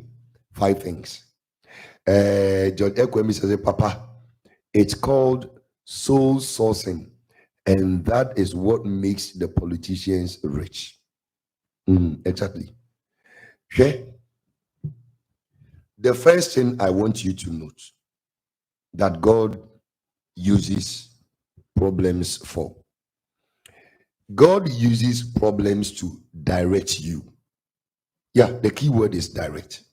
5 things. John Ekwemi says, Papa, it's called soul sourcing, and that is what makes the politicians rich. Exactly. Okay. The first thing I want you to note that God uses problems for. God uses problems to direct you. Yeah, the key word is direct.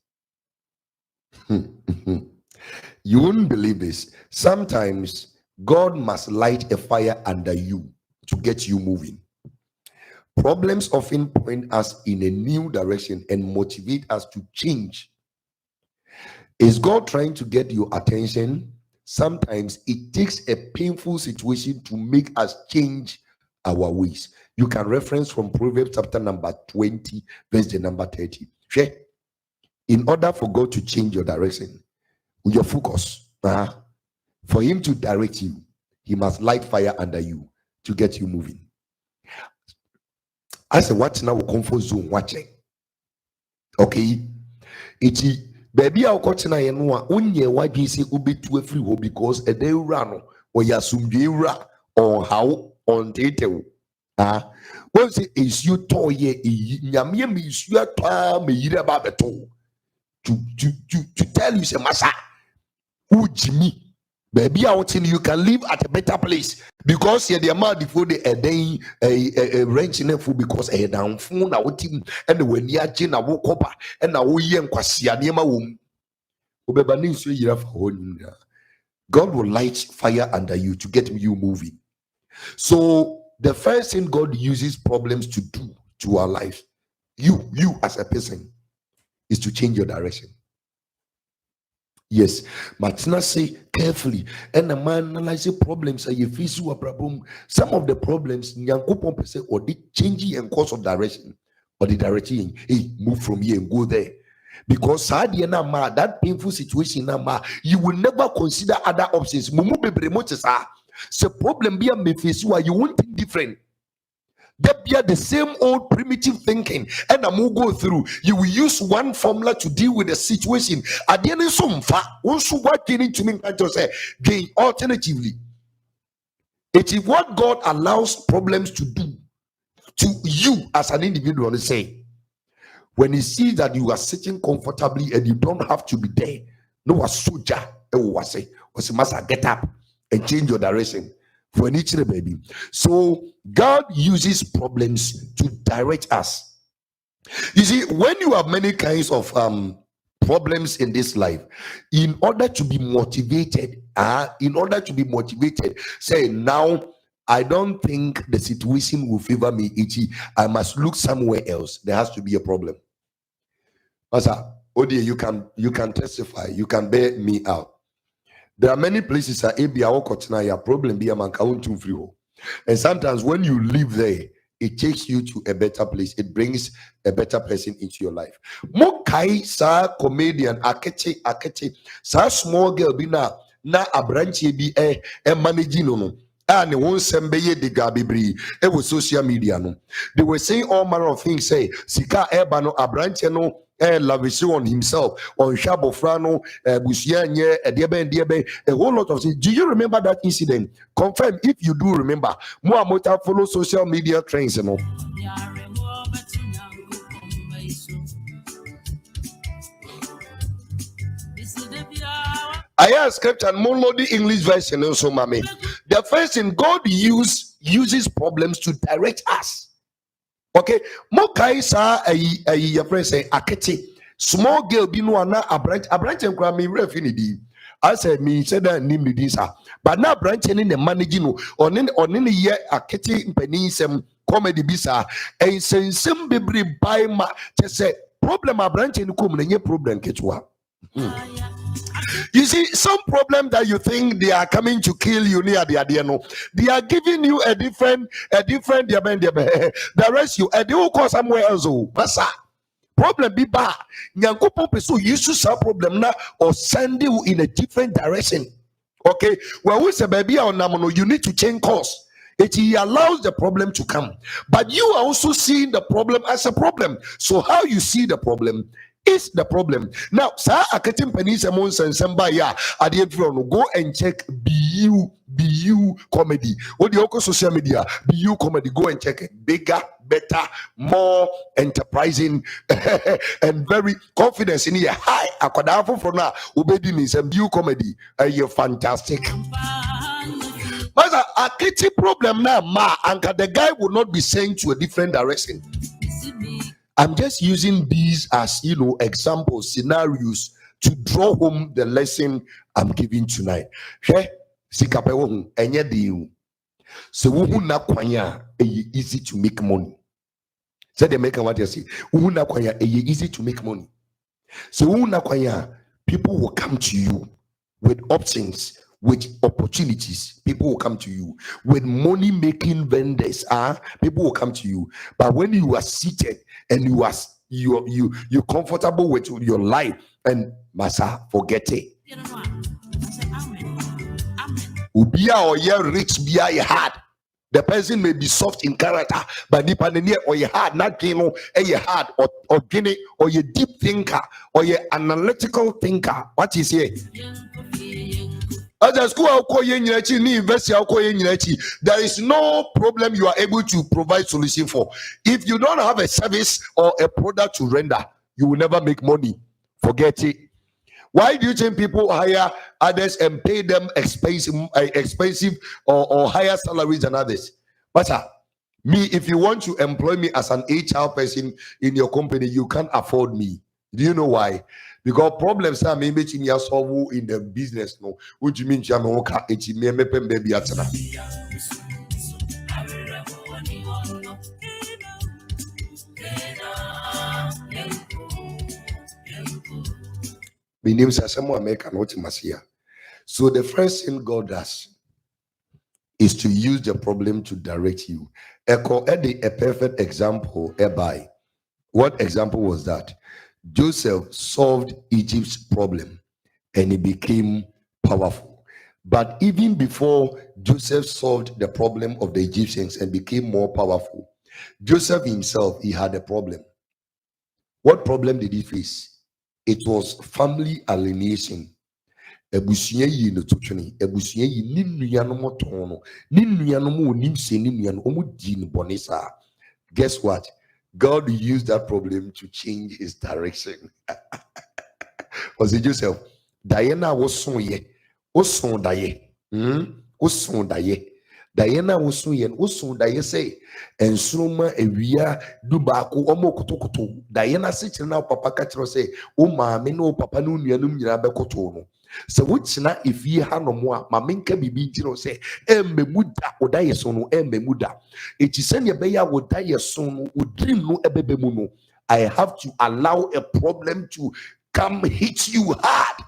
You wouldn't believe this. Sometimes God must light a fire under you to get you moving. Problems often point us in a new direction and motivate us to change. Is God trying to get your attention? Sometimes it takes a painful situation to make us change our ways. You can reference from Proverbs chapter number 20, verse the number 30. Okay? In order for God to change your direction, your focus, for him to direct you, he must light fire under you to get you moving. I say, watch now, comfort zone, watching. Okay? It's baby, I'll cut na yenwa unye wadi say ube to a free hole because a day run or yasumgira or how on detail. What say is you toye yamia is your time me babeto to tell you say massa who Jimmy. Baby, out in you can live at a better place because you're the amount before the a day a rent in food because a down phone out him and when you are Jane, I woke up and I will yen kwasia near my womb. God will light fire under you to get you moving. So the first thing God uses problems to do to our life, you as a person, is to change your direction. Yes, but now say carefully, and a man analyze problems. You face a problem. Some of the problems, say, or the changing and course of direction, or the direction. Hey, move from here and go there, because that painful situation, you will never consider other options. So problem be a me face you won't think different. That be the same old primitive thinking, and I'm go through. You will use one formula to deal with the situation. At the end of some fact, also what getting to me, I just say, gain alternatively. It is what God allows problems to do to you as an individual. Say, when he sees that you are sitting comfortably and you don't have to be there, no, a soldier, was must get up and change your direction. For an each baby. So God uses problems to direct us. You see, when you have many kinds of problems in this life, in order to be motivated, say now I don't think the situation will favor me. I must look somewhere else. There has to be a problem. Pastor, Odi, you can testify, you can bear me out. There are many places that your problem be a and sometimes when you live there, it takes you to a better place. It brings a better person into your life. Mokai sa comedian akete sa small girl be na abranchi be a managing no. And they won't send the gabibri. It was social media no. They were saying all manner of things. Say sika ebano abranchi no. Lavish on himself on Shabofrano, Busianye, a whole lot of things. Do you remember that incident? Confirm if you do remember. Muamota follow social media trends, you know. I have scripture and more the English version also, mommy. The first thing God uses problems to direct us. Okay, Mokai sa your friend say akete small girl be no na a branch and cram me refinity. I said me said that name this but now branch in the managing on in year akete penisem comedy bisa and sensem be by ma just say problem a branch in come problem ketwa. You see, some problem that you think they are coming to kill you near the idea, they are giving you a different the rest you and they will call somewhere else. Masa problem be bad. Nyankopon person use some problem now or send you in a different direction. Okay, well, we say baby you need to change course. He allows the problem to come, but you are also seeing the problem as a problem. So how you see the problem is the problem. Now, sir, akatim penisa samba ya go and check BU comedy. What the local social media BU comedy, go and check it. Bigger, better, more enterprising, and very confidence in here. High akodafo for now. Obedi and BU comedy. You're fantastic. But a kitty problem now, and the guy will not be sent to a different direction. I'm just using these as examples, scenarios to draw home the lesson I'm giving tonight. So easy to make money. So they make what you say. Easy to make money. So people will come to you with options, with opportunities. People will come to you with money making vendors. People will come to you. But when you are seated and you're comfortable with your life, and massa, forget it. Ubia or ye rich bia ye hard. The person may be soft in character, but or ye hard, not ye hard or guinea or ye deep thinker or ye analytical thinker. What is here? There is no problem you are able to provide solution for. If you don't have a service or a product to render, you will never make money. Forget it. Why do you think people hire others and pay them expensive or higher salaries than others? But me, if you want to employ me as an HR person in your company, you can't afford me. Do you know why? Because problems are maybe in solve in the business. No, what you mean? Baby my name is Asamo American Otimasia. So the first thing God does is to use the problem to direct you. A perfect example by what example was that? Joseph solved Egypt's problem and he became powerful. But even before Joseph solved the problem of the Egyptians and became more powerful, Joseph himself, he had a problem. What problem did he face? It was family alienation. Guess what? God used that problem to change his direction. Was it Joseph? Diana was son ye. Oson daye. Oson daye. Diana was son daye say. And Suma Evia Dubaku Omo Kotokoto. Diana sitting now, Papa Catro say, O ma, me no Papa no Nianum Yabakotono. So which na if ye had no more, my minka be say, Embe Muda or die sono, Embe Muda. It is send your beya would die soon, would dream no ebebemuno. I have to allow a problem to come hit you hard.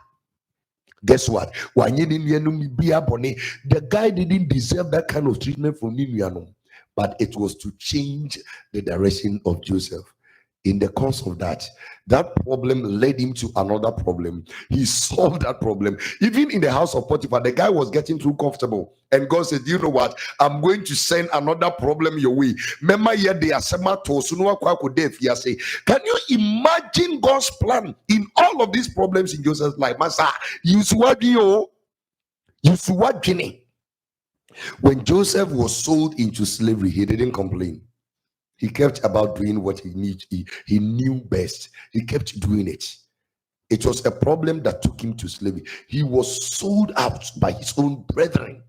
Guess what? The guy didn't deserve that kind of treatment from Niniano, but it was to change the direction of Joseph. In the course of that problem led him to another problem. He solved that problem. Even in the house of Potiphar, the guy was getting too comfortable. And God said, you know what? I'm going to send another problem your way. Can you imagine God's plan in all of these problems in Joseph's life? When Joseph was sold into slavery, he didn't complain. He kept about doing what he needed. He knew best. He kept doing it. It was a problem that took him to slavery. He was sold out by his own brethren.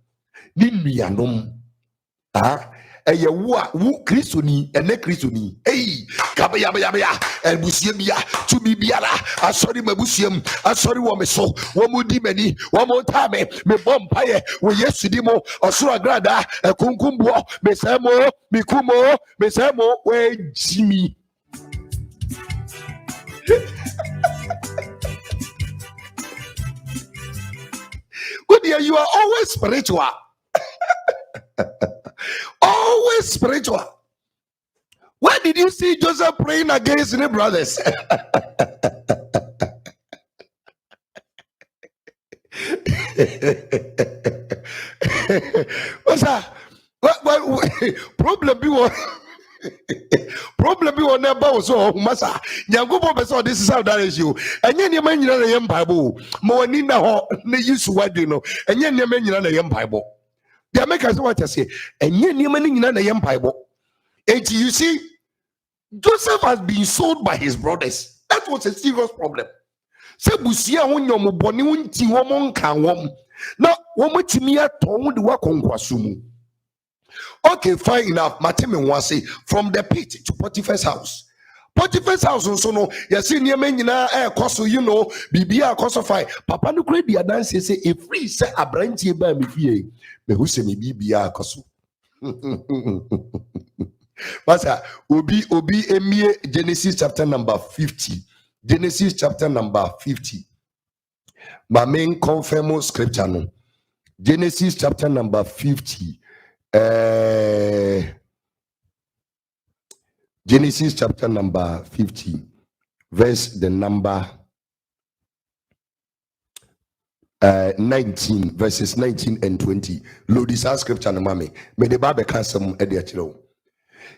Wu Christoni and ne Christoni. Hey, Kabayabaya, and Busiabia, to be biara. I sorry, my Busium. I sorry, woman. So, one more dimany, one more time, me bompire, we yes to demo, or so agrada, a kunkumbo, Mesamo, Mikumo, Mesamo, where Jimmy. dear, you are always spiritual. Always spiritual. Where did you see Joseph praying against the brothers? What's that? What problem be one? Problem be one about so massa. Yango person, this is how that is you. And then man you know Bible. More ninda ho ne use what you know. And then man you know Bible. The Americans what I say. And then man you know Bible. And you see, Joseph has been sold by his brothers. That was a serious problem. Se busia wonyo mo boni wonti won kan won. Na won matimi aton de wakonkwasumu. Okay, fine enough. Matemi wase from the pit to Potiphar's house. Potiphar's house also no. You see near men koso you know bibia koso fine. Papa no create the dance say if free say abrantie ba me fie. Me hu se me bibia koso. Pastor, obi emie Genesis chapter number 50. Genesis chapter number 50. My main confirm scripture no. Genesis chapter number 50. Genesis chapter number 50, verse the number 19, verses 19 and 20. Lord, this scripture no mame. May the Bible cancel ediachiro.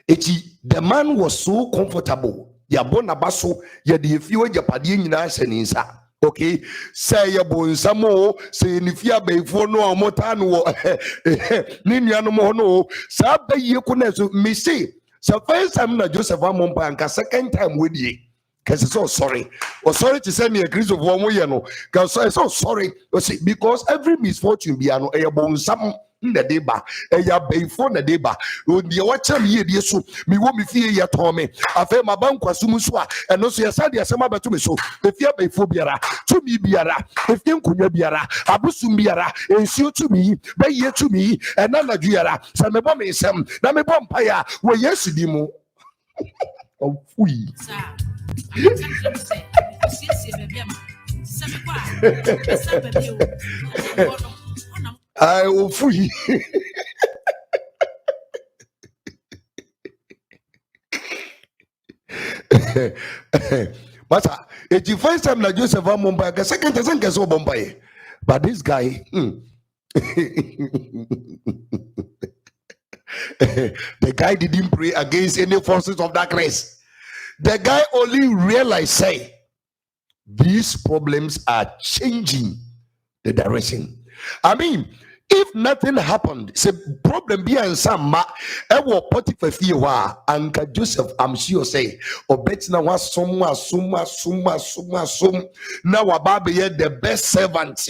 The man was so comfortable. Ya bona baso ya de fiwe japade nyina hye okay, say ya bonsamo say ni fia beifo no amota no ni nuano mo no sa baye ko na so me say so first time na Joseph amompa anka second time we cause so sorry to send me a Christ of one way no cause so sorry because every misfortune be ano e bonsam na deba ya beifo na deba de wacha me ye so me wo me fie ye to me afa ma bankwaso so a eno so ye sade asema beto me so e fie beifo biara to mi biara e fie nkunya biara abusum biara ensuo to mi be ye to mi ena na duara sa me bo me nsem na me bo mpa ya wo Yesu di mu ofui sa I will free. But it's the first time that Joseph Mumbai, the second time gets over Mumbai. But this guy, the guy didn't pray against any forces of darkness. The guy only realized, say, these problems are changing the direction. I mean, if nothing happened, say problem be and some ma ewo Potiphar fie wa anka Joseph I'm sure say obetina wa sum na wa ba be the best servant.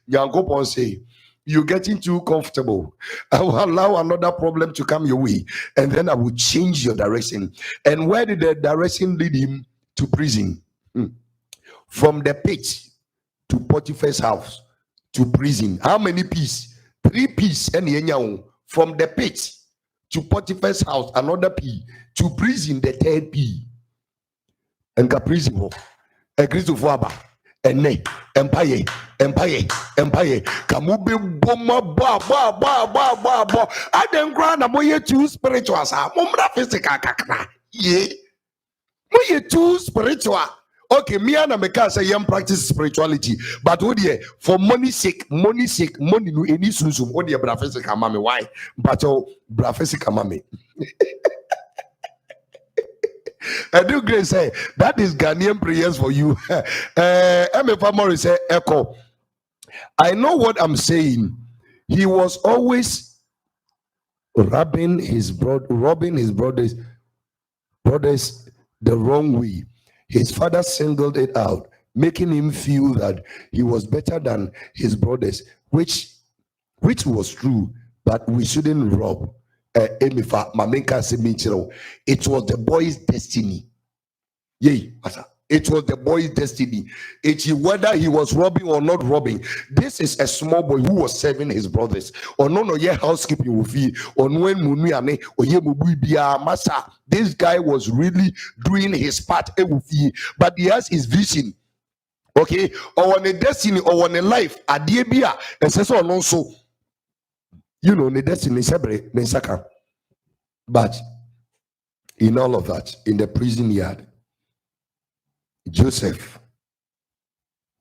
Yankopon say you're getting too comfortable. I will allow another problem to come your way, and then I will change your direction. And where did the direction lead him? To prison. From the pit to Potiphar's house to prison. How many P's? 3 P's. From the pit to Potiphar's house, another P. To prison, the 3rd P. And ka prison ho. A Christopher Aba. And ne. Empire. Kamube bomba ba. I don't grant a boy too spiritual. Mumra physical kakra. Ye. Moye too spiritual. Okay, me and America say young practice spirituality, but what dear for money sake, money no any susum. What dear brafesi kamame? Why? But brafesi kamame. I do great say that is Ghanaian prayers for you. M.F. say echo. I know what I'm saying. He was always robbing his brothers the wrong way. His father singled it out, making him feel that he was better than his brothers, which was true, but we shouldn't rob. It was the boy's destiny. Yay, it was the boy's destiny. Whether he was robbing or not robbing, this is a small boy who was serving his brothers. Or no, yeah, housekeeping with you. Or when Muniane or Masa, this guy was really doing his part with you. But he has his vision. Okay, or on a destiny or on a life, adeɛ bi a ɛsɛ sɛ ɔno nso, you know, the destiny separate ne nsaka. But in all of that, in the prison yard, Joseph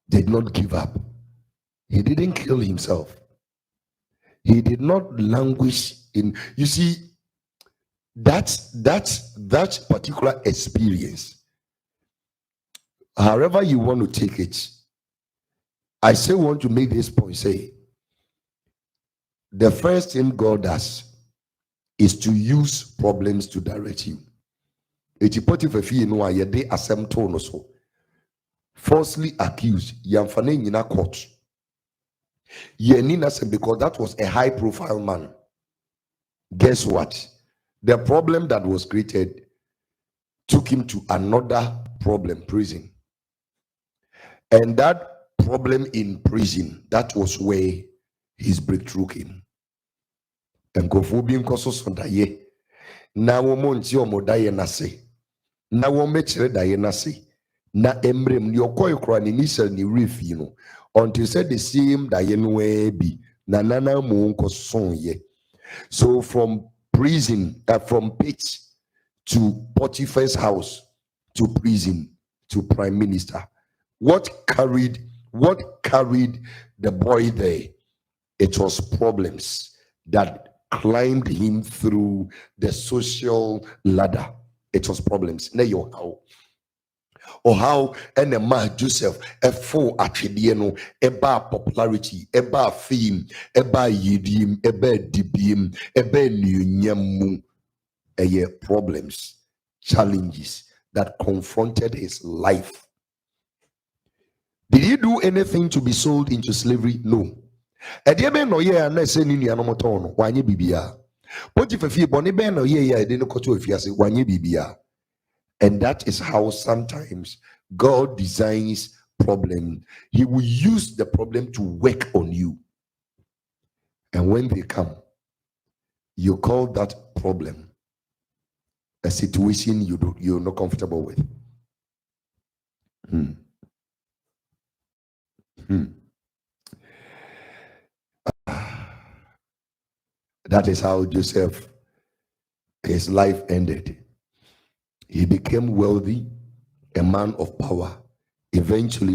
did not give up. He didn't kill himself. He did not languish in, you see, that particular experience, however you want to take it, I still want to make this point, say, the first thing God does is to use problems to direct you. Falsely accused, yamfane nyina court. Because that was a high profile man. Guess what? The problem that was created took him to another problem, prison. And that problem in prison, that was where his breakthrough came. And Kofobim Kosos on Daye. Now Monti Omodaye Nase. Now Metre Daye Nase. Na Emrem Yokoy ni nisel ni reef, you know. Until said the same Daye no be. Na nana mo son ye. So from prison, from pit to Potiphar's house, to prison, to prime minister. What carried the boy there? It was problems that climbed him through the social ladder. It was problems. Now you how. Or how and a man Joseph a full attribute about popularity, about fame, about yidim, about dibim, about new problems, challenges that confronted his life. Did he do anything to be sold into slavery? No. No yeah, and I say ni anomotono, wanye bibia. But if a fee bonny ben no yeah, I didn't go to if you say wanye bibia. And that is how sometimes God designs problem. He will use the problem to work on you. And when they come, you call that problem a situation you're not comfortable with. That is how Joseph, his life ended. He became wealthy, a man of power. Eventually,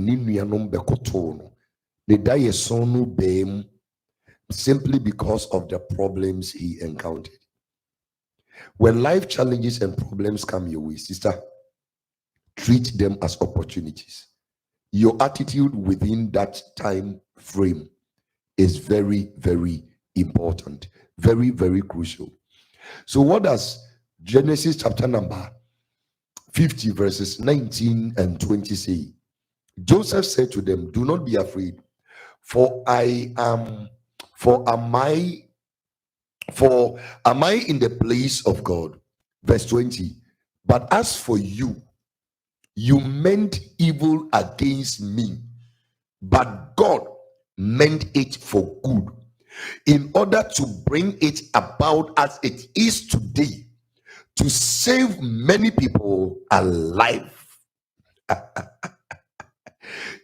simply because of the problems he encountered. When life challenges and problems come your way, sister, treat them as opportunities. Your attitude within that time frame is very, very important. Very, very crucial. So what does Genesis chapter number 50 verses 19 and 20 say? Joseph said to them, do not be afraid, for am I in the place of God? Verse 20. But as for you, you meant evil against me, but God meant it for good, in order to bring it about as it is today, to save many people alive.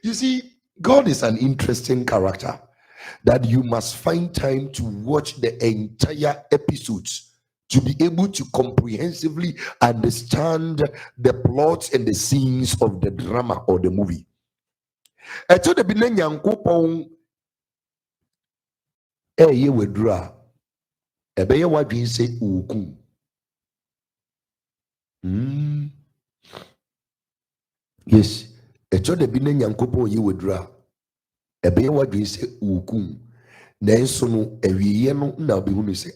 You see, God is an interesting character that you must find time to watch the entire episodes to be able to comprehensively understand the plots and the scenes of the drama or the movie. Yes, echo de bine nyankopon ye wedura ebe ye wadwen se ukum na enso no ewiye no na obehunu se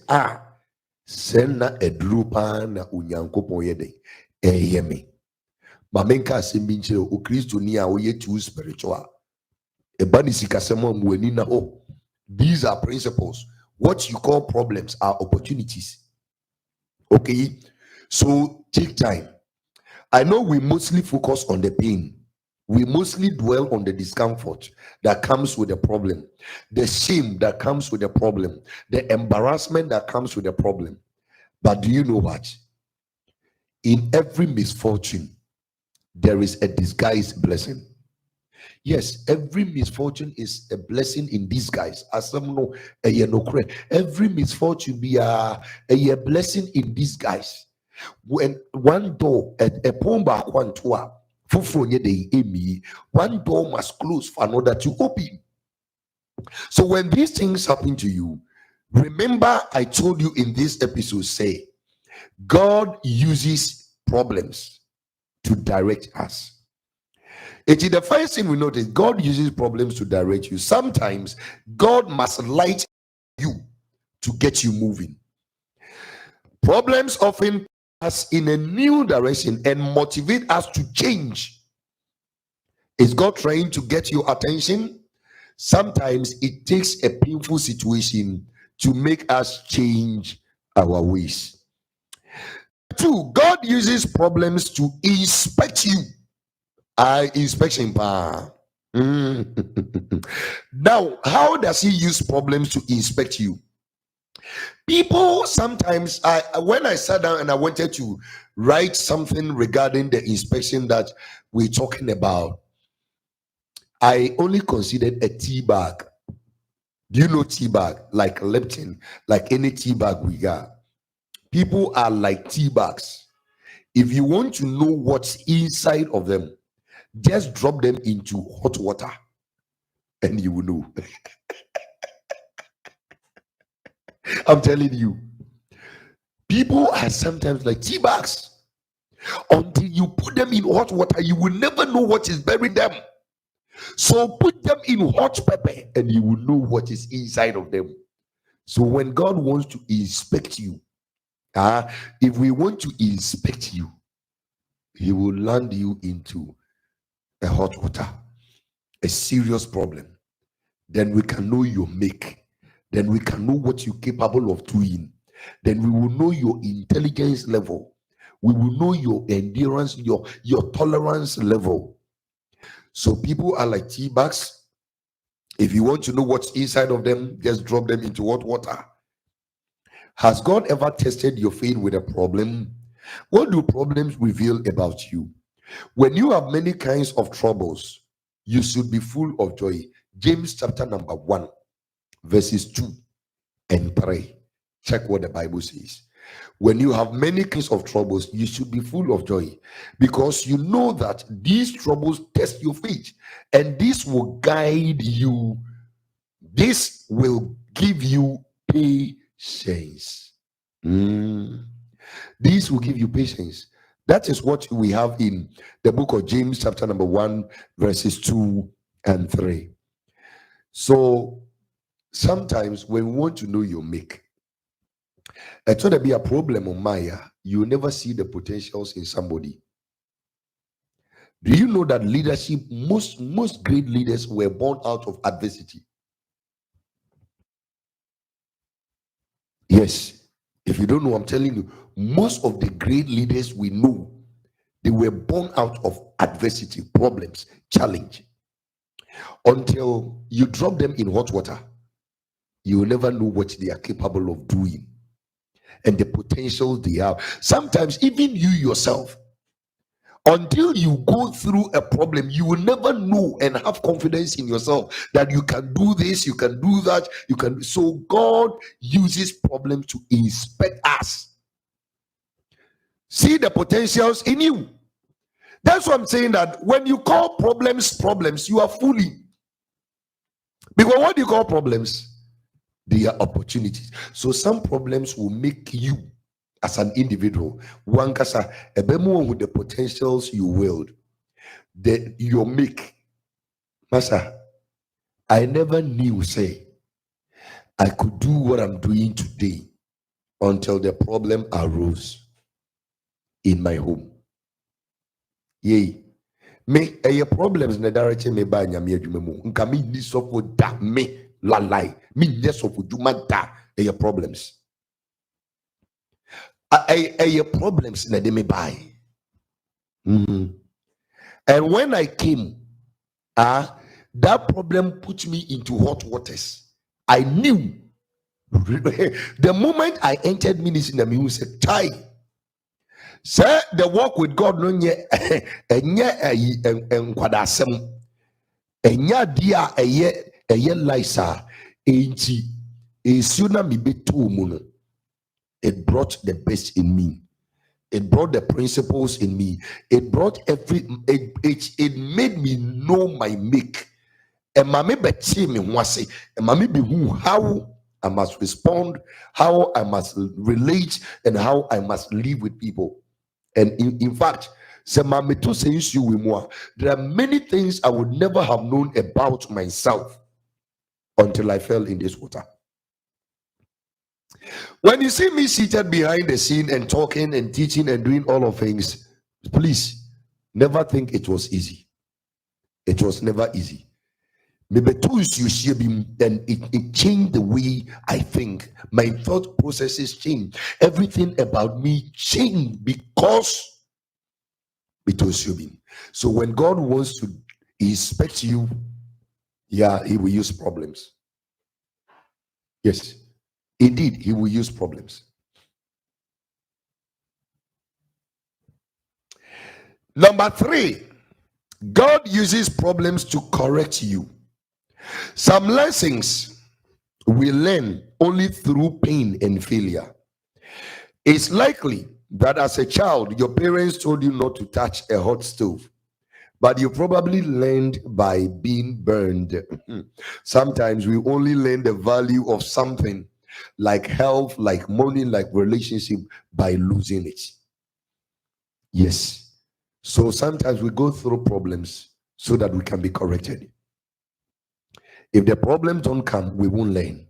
sen na eduru pa na onyankopon ye de eye me ma menka asem bi nkyere o Kristo ni a oye too spiritual eba ni sikasem amwani na these are principles. What you call problems are opportunities. Okay, so take time. I know we mostly focus on the pain. We mostly dwell on the discomfort that comes with the problem, the shame that comes with the problem, the embarrassment that comes with the problem. But do you know what? In every misfortune, there is a disguised blessing. Yes, every misfortune is a blessing in disguise. As some know, every misfortune be a blessing in disguise. When one door a pomba quantua, one door must close for another to open. So when these things happen to you, remember I told you in this episode, say God uses problems to direct us. It is the first thing we notice. God uses problems to direct you. Sometimes God must light you to get you moving. Problems often put us in a new direction and motivate us to change. Is God trying to get your attention? Sometimes it takes a painful situation to make us change our ways. 2, God uses problems to inspect you. Inspection power. Now, how does he use problems to inspect you? People sometimes, when I sat down and I wanted to write something regarding the inspection that we're talking about, I only considered a tea bag. Do you know tea bag? Like Lipton, like any tea bag we got. People are like tea bags. If you want to know what's inside of them, just drop them into hot water and you will know. I'm telling you, people are sometimes like tea bags. Until you put them in hot water, you will never know what is buried them. So put them in hot pepper and you will know what is inside of them. So when God wants to inspect you, if we want to inspect you, he will land you into a hot water, a serious problem. Then we can know your make. Then we can know what you're capable of doing. Then we will know your intelligence level. We will know your endurance, your tolerance level. So people are like tea bags. If you want to know what's inside of them, just drop them into hot water. Has God ever tested your faith with a problem? What do problems reveal about you? When you have many kinds of troubles, you should be full of joy. James chapter number 1, verses 2 and 3. Check what the Bible says. When you have many kinds of troubles, you should be full of joy, because you know that these troubles test your faith, and this will guide you. This will give you patience. This will give you patience. That is what we have in the book of James chapter number 1, verses 2 and 3. So sometimes when we want to know your make, it's going to be a problem on Maya. You never see the potentials in somebody. Do you know that leadership, most great leaders were born out of adversity? Yes. If you don't know, I'm telling you, most of the great leaders we know, they were born out of adversity, problems, challenge. Until you drop them in hot water, you will never know what they are capable of doing and the potential they have. Sometimes even you yourself, until you go through a problem, you will never know and have confidence in yourself that you can do this, you can do that, you can. So God uses problems to inspect us. See the potentials in you. That's what I'm saying, that when you call problems, you are fooling. Because what do you call problems? They are opportunities. So some problems will make you as an individual, one kasa ebemu with the potentials you willed, that you make. Master, I never knew, say, I could do what I'm doing today until the problem arose in my home. Yay. Me a problems na direction me ba nyame adwuma mu. Nka me ni sofo da me lalai. Me ni sofo dwuma da a problems. A problems na de me buy. And when I came, that problem put me into hot waters. I knew the moment I entered ministry, the music said, "Sir, the walk with God no nye enye nkwadasem. enya dia eye Lisa enti esuna mi betu mu no. It brought the best in me. It brought the principles in me. It brought it made me know my make. And mami beti me wase. And mami be who how I must respond, how I must relate, and how I must live with people. And in fact, there are many things I would never have known about myself until I fell in this water. When you see me seated behind the scene and talking and teaching and doing all of things, please never think it was easy. It was never easy. Maybe tools you see him, then it changed the way I think. My thought processes changed. Everything about me changed because it was you. So when God wants to inspect you, yeah, he will use problems. Yes, indeed, he will use problems. Number 3, God uses problems to correct you. Some lessons we learn only through pain and failure. It's likely that as a child, your parents told you not to touch a hot stove, but you probably learned by being burned. Sometimes we only learn the value of something like health, like money, like relationship by losing it. Yes. So sometimes we go through problems so that we can be corrected. If the problems don't come, we won't learn.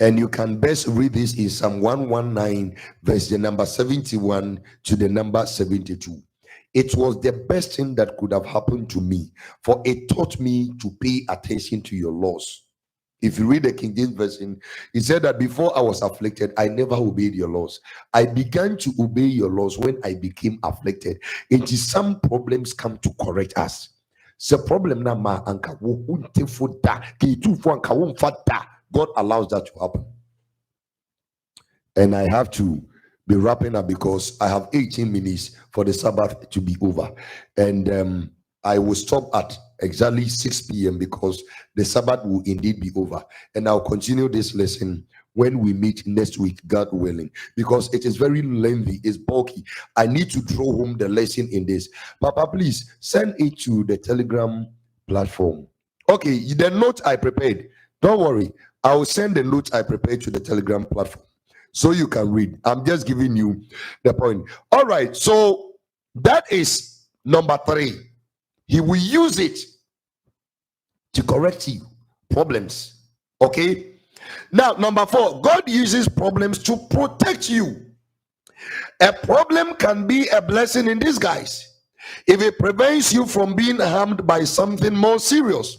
And you can best read this in Psalm 119, verse the number 71 to the number 72. It was the best thing that could have happened to me, for it taught me to pay attention to your laws. If you read the King James Version, it said that before I was afflicted, I never obeyed your laws. I began to obey your laws when I became afflicted. It is some problems come to correct us. The problem na ma anka wo untefo da ke tufo anka wo mfa da. God allows that to happen. And I have to be wrapping up because I have 18 minutes for the Sabbath to be over. And I will stop at exactly 6 p.m. because the Sabbath will indeed be over. And I'll continue this lesson when we meet next week, God willing, because it is very lengthy, it's bulky. I need to draw home the lesson in this. Papa, please send it to the Telegram platform. Okay, the note I prepared, don't worry, I will send the note I prepared to the Telegram platform so you can read. I'm just giving you the point. All right, so that is number 3. He will use it to correct you, problems. Okay. Now, number 4, God uses problems to protect you. A problem can be a blessing in disguise if it prevents you from being harmed by something more serious.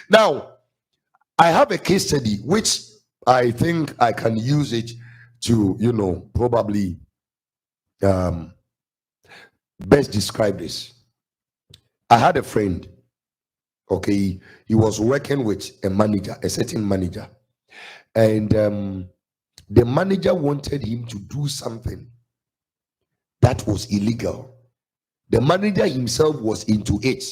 Now, I have a case study which I think I can use it to, probably best describe this. I had a friend, okay, he was working with a manager, a certain manager. And the manager wanted him to do something that was illegal. The manager himself was into it.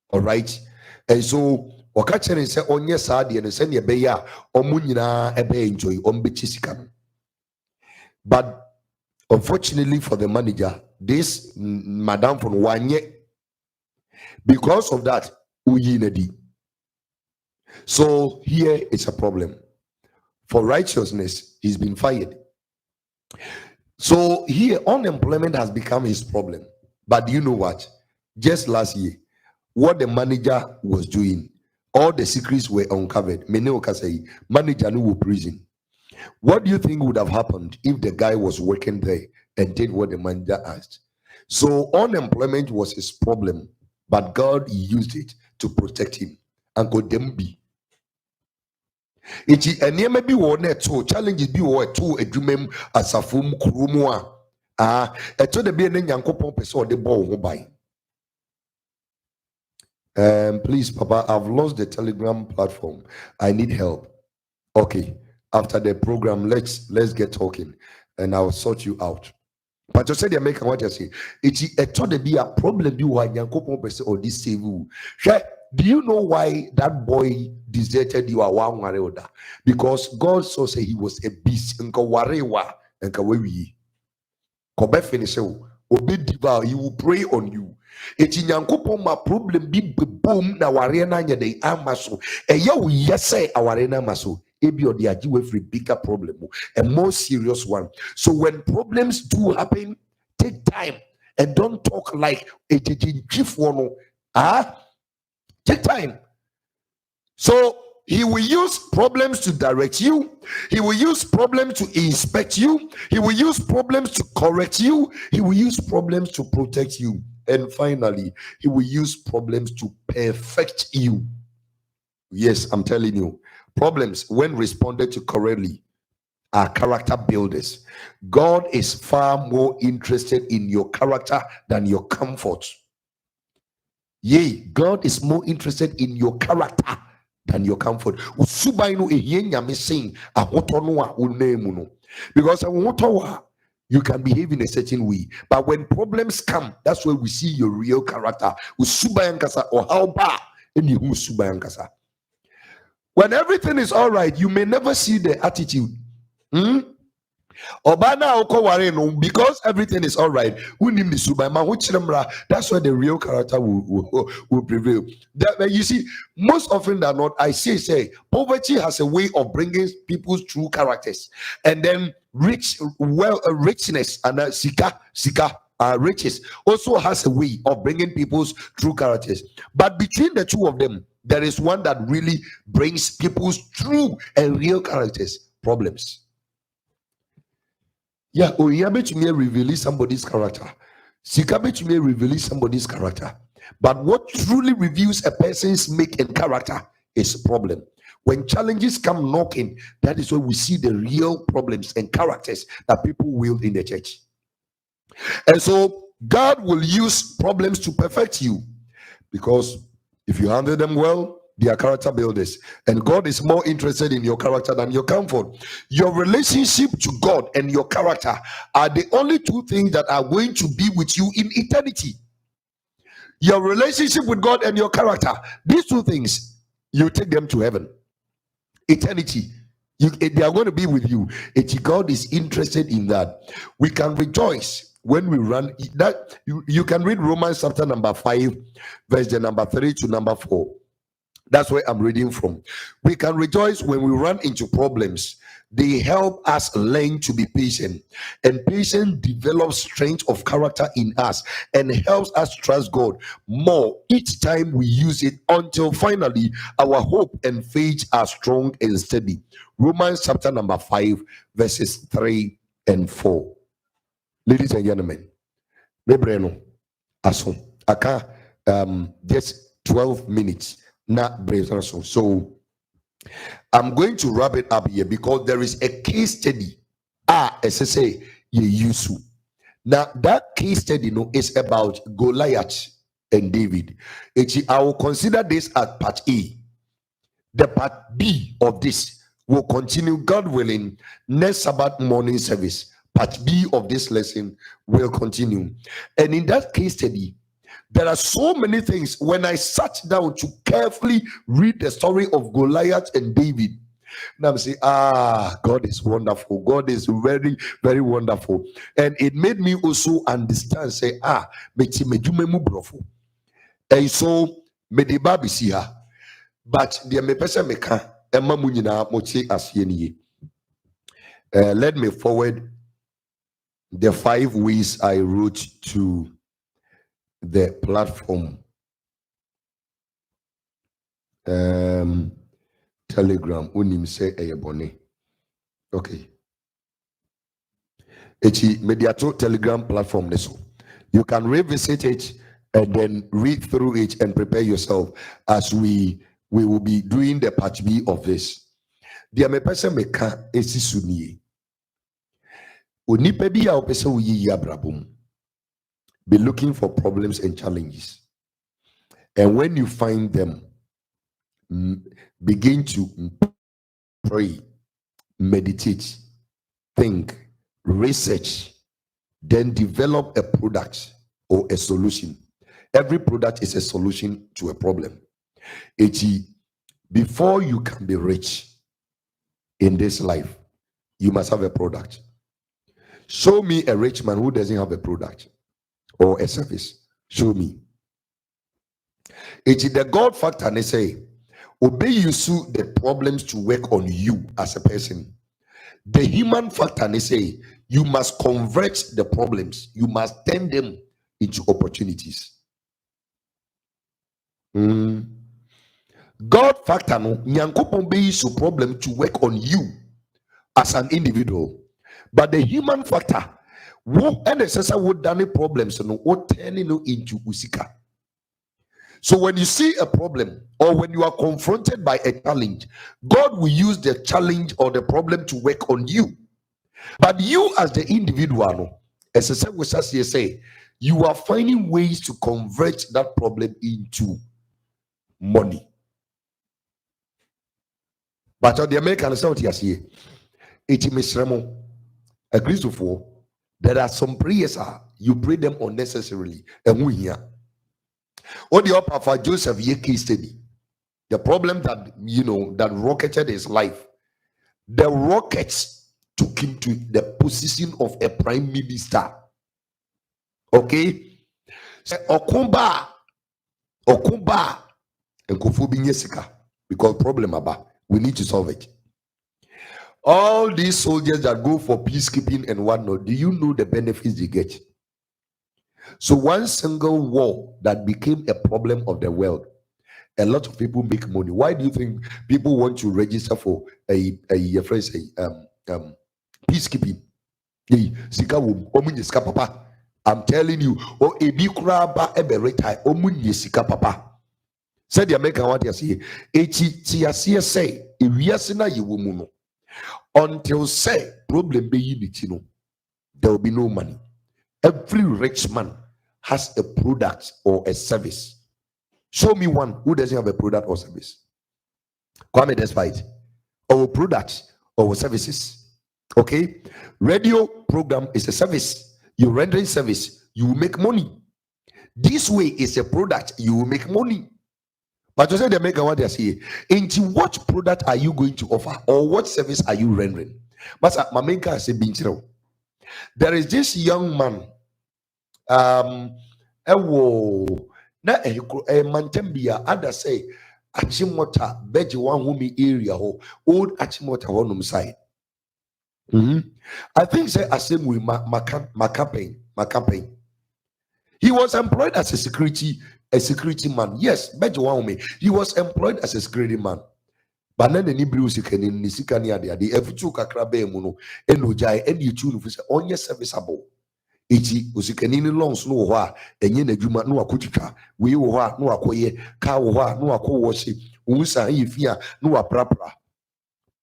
All right. And so, say onye saadi and send your beya omunyina ebe enjoy ombechisikam. But unfortunately for the manager, this madam from Wanye, because of that, uyinedi. So here it's a problem. For righteousness, he's been fired. So here, unemployment has become his problem. But you know what? Just last year, what the manager was doing, all the secrets were uncovered. Manager no prison. What do you think would have happened if the guy was working there and did what the manager asked? So unemployment was his problem, but God used it to protect him. And go them be. It is a near maybe one to challenges be or two a dream as a form krumwa. A to the be an yanko pompes or the ball by. Please, Papa, I've lost the Telegram platform. I need help. Okay, after the program, let's get talking and I'll sort you out. But you said, American, what you say? It is a to the be a problem you are yanko pompes or this save. do you know why that boy deserted you? Because God saw say he was a beast. Nka warewa, nka wewi. Kobe finish obe diva, he will pray on you. Eti nyankopon ma problem bi boom na ware na nya dey amaso. Eya wo yese aware na amaso. Ebi odi ajiwe free bigger problem, a more serious one. So when problems do happen, take time and don't talk like a chief one. Take time. So he will use problems to direct you. He will use problems to inspect you. He will use problems to correct you. He will use problems to protect you. And finally, he will use problems to perfect you. Yes, I'm telling you, problems, when responded to correctly, are character builders. God is far more interested in your character than your comfort. Yea, God is more interested in your character than your comfort. Because you can behave in a certain way, but when problems come, that's where we see your real character. Or how bad when everything is all right, you may never see the attitude. Because everything is all right, that's where the real character will prevail. You see, most often than not, I say poverty has a way of bringing people's true characters, and then richness and riches also has a way of bringing people's true characters. But between the two of them, there is one that really brings people's true and real characters problems. Yeah, Oyabe may reveal somebody's character. Sikabe may reveal somebody's character. But what truly reveals a person's make and character is a problem. When challenges come knocking, that is when we see the real problems and characters that people wield in the church. And so God will use problems to perfect you, because if you handle them well, they are character builders. And God is more interested in your character than your comfort. Your relationship to God and your character are the only two things that are going to be with you in eternity. Your relationship with God and your character, these two things, you take them to heaven. Eternity. They are going to be with you. God is interested in that. We can rejoice when we run that. You can read Romans chapter number 5, verse number 3 to number 4. That's where I'm reading from. We can rejoice when we run into problems. They help us learn to be patient, and patience develops strength of character in us and helps us trust God more each time we use it, until finally our hope and faith are strong and steady. Romans chapter number 5, verses 3 and 4. Ladies and gentlemen, Mebreno, Aso, Aka, just 12 minutes. So I'm going to wrap it up here, because there is a case study. SSA you now that case study is about Goliath and David. I will consider this as part A. The part B of this will continue, God willing, next Sabbath morning service. Part B of this lesson will continue, and in that case study, there are so many things. When I sat down to carefully read the story of Goliath and David, now I'm saying, God is wonderful. God is very, very wonderful. And it made me also understand, say, and so, me the baby see her, but the me person me can, Emma Munina mochi as yeni. Let me forward the 5 ways I wrote to the platform. Telegram unim say eyebone. Okay. Mediato Telegram platform leso. You can revisit it and then read through it and prepare yourself as we will be doing the part B of this. The me person me ka esi suniye. Onipa bi a opese wo yi abrabom. Be looking for problems and challenges, and when you find them, begin to pray, meditate, think, research, then develop a product or a solution. Every product is a solution to a problem. Before you can be rich in this life, you must have a product. Show me a rich man who doesn't have a product or a service. Show me. It's the God factor. And they say, obey you sue the problems to work on you as a person. The human factor, and they say, you must convert the problems. You must turn them into opportunities. God factor no nyankopon be use problem to work on you as an individual, but the human factor wo and the would done problems no what turning into usika. So when you see a problem or when you are confronted by a challenge, God will use the challenge or the problem to work on you. But you as the individual no, as I say, you are finding ways to convert that problem into money. But on the American South, here, it is a Christopher. There are some prayers you pray them unnecessarily. And we here. What the upper for Joseph ye case study. The problem that that rocketed his life. The rockets took him to the position of a prime minister. Okay? So Okumba and Kofubi Nyesika. Because problem about. We need to solve it. All these soldiers that go for peacekeeping and whatnot, do you know the benefits they get? So one single war that became a problem of the world, a lot of people make money. Why do you think people want to register for a peacekeeping? I'm telling you, said the American what you say, say, if we are sina you until say problem be unity, there will be no money. Every rich man has a product or a service. Show me one who doesn't have a product or service. Come despite our products or services. Okay, radio program is a service. You rendering service, you will make money. This way is a product, you will make money. But you say they make what they say. Into what product are you going to offer, or what service are you rendering? But Mamenka say there is this young man. Mantembia. Other say Achimota Beji one home area ho old Achimota honum side. I think say same with my campaign. He was employed as a security man. Yes, he was employed as a security man. But then the Nibru Sikani Nisikania, the F2 Kakrabe Muno, and Ujai, and you tune for only serviceable. Iti Usikanini longs no wa, and yen a Juma no akutika, we wa no akoye, ka wa no ako washi, Unsa ifia no a prapra.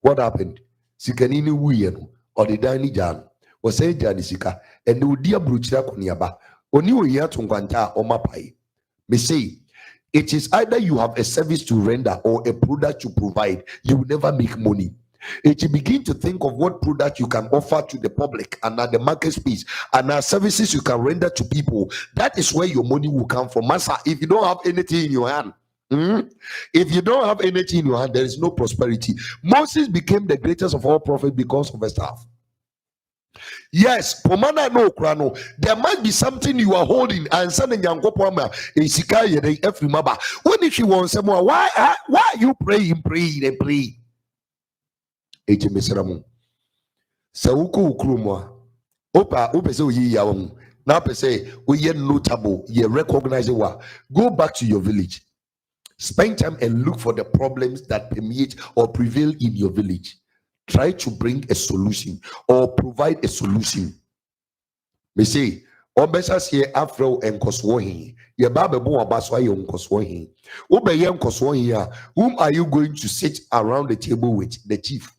What happened? Sikanini Wuyeno, or the Dani Jan, was a Janisika, and no dear Bruchia Kuniaba, or new year to Gwanta or Mapai. Me say, it is either you have a service to render or a product to provide. You will never make money. If you begin to think of what product you can offer to the public and at the market space and our services you can render to people, that is where your money will come from. Master, if you don't have anything in your hand, if you don't have anything in your hand, there is no prosperity. Moses became the greatest of all prophets because of a staff. Yes, pomana no krano. There might be something you are holding and sending Yankopoma a Sikaya every maba. When if you want some more, why are you praying? Eti mesramu. Sauku ukrumwa. Opa so ye yawam. Now per se we ye notable, ye recognize wa. Go back to your village. Spend time and look for the problems that permeate or prevail in your village. Try to bring a solution or provide a solution. Me say, Obesas here Afro and Koswohi. Your Baba Bo Abaswa yon Koswohi. Obeyan Koswohi. Whom are you going to sit around the table with? The chief.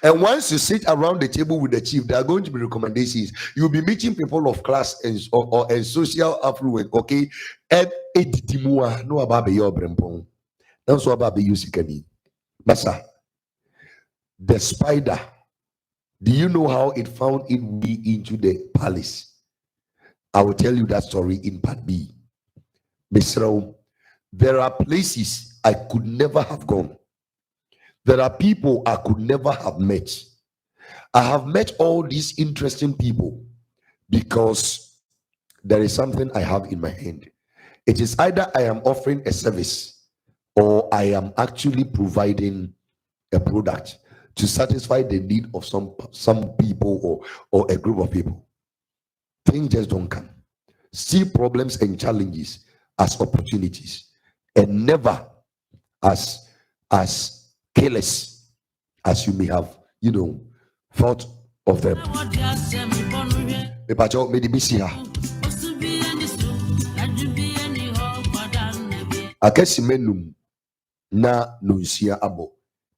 And once you sit around the table with the chief, there are going to be recommendations. You'll be meeting people of class and or social affluence, okay? And editimua no ababe yo brempon. That's what ababe you sikani. Basa. The spider, do you know how it found its way into the palace? I will tell you that story in part B. Misrao, There are places I could never have gone. There are people I could never have met. I have met all these interesting people because there is something I have in my hand. It is either I am offering a service or I am actually providing a product to satisfy the need of some people or a group of people. Things just don't come. See problems and challenges as opportunities and never as careless as you may have, thought of them. Akesimenum na nunsia abo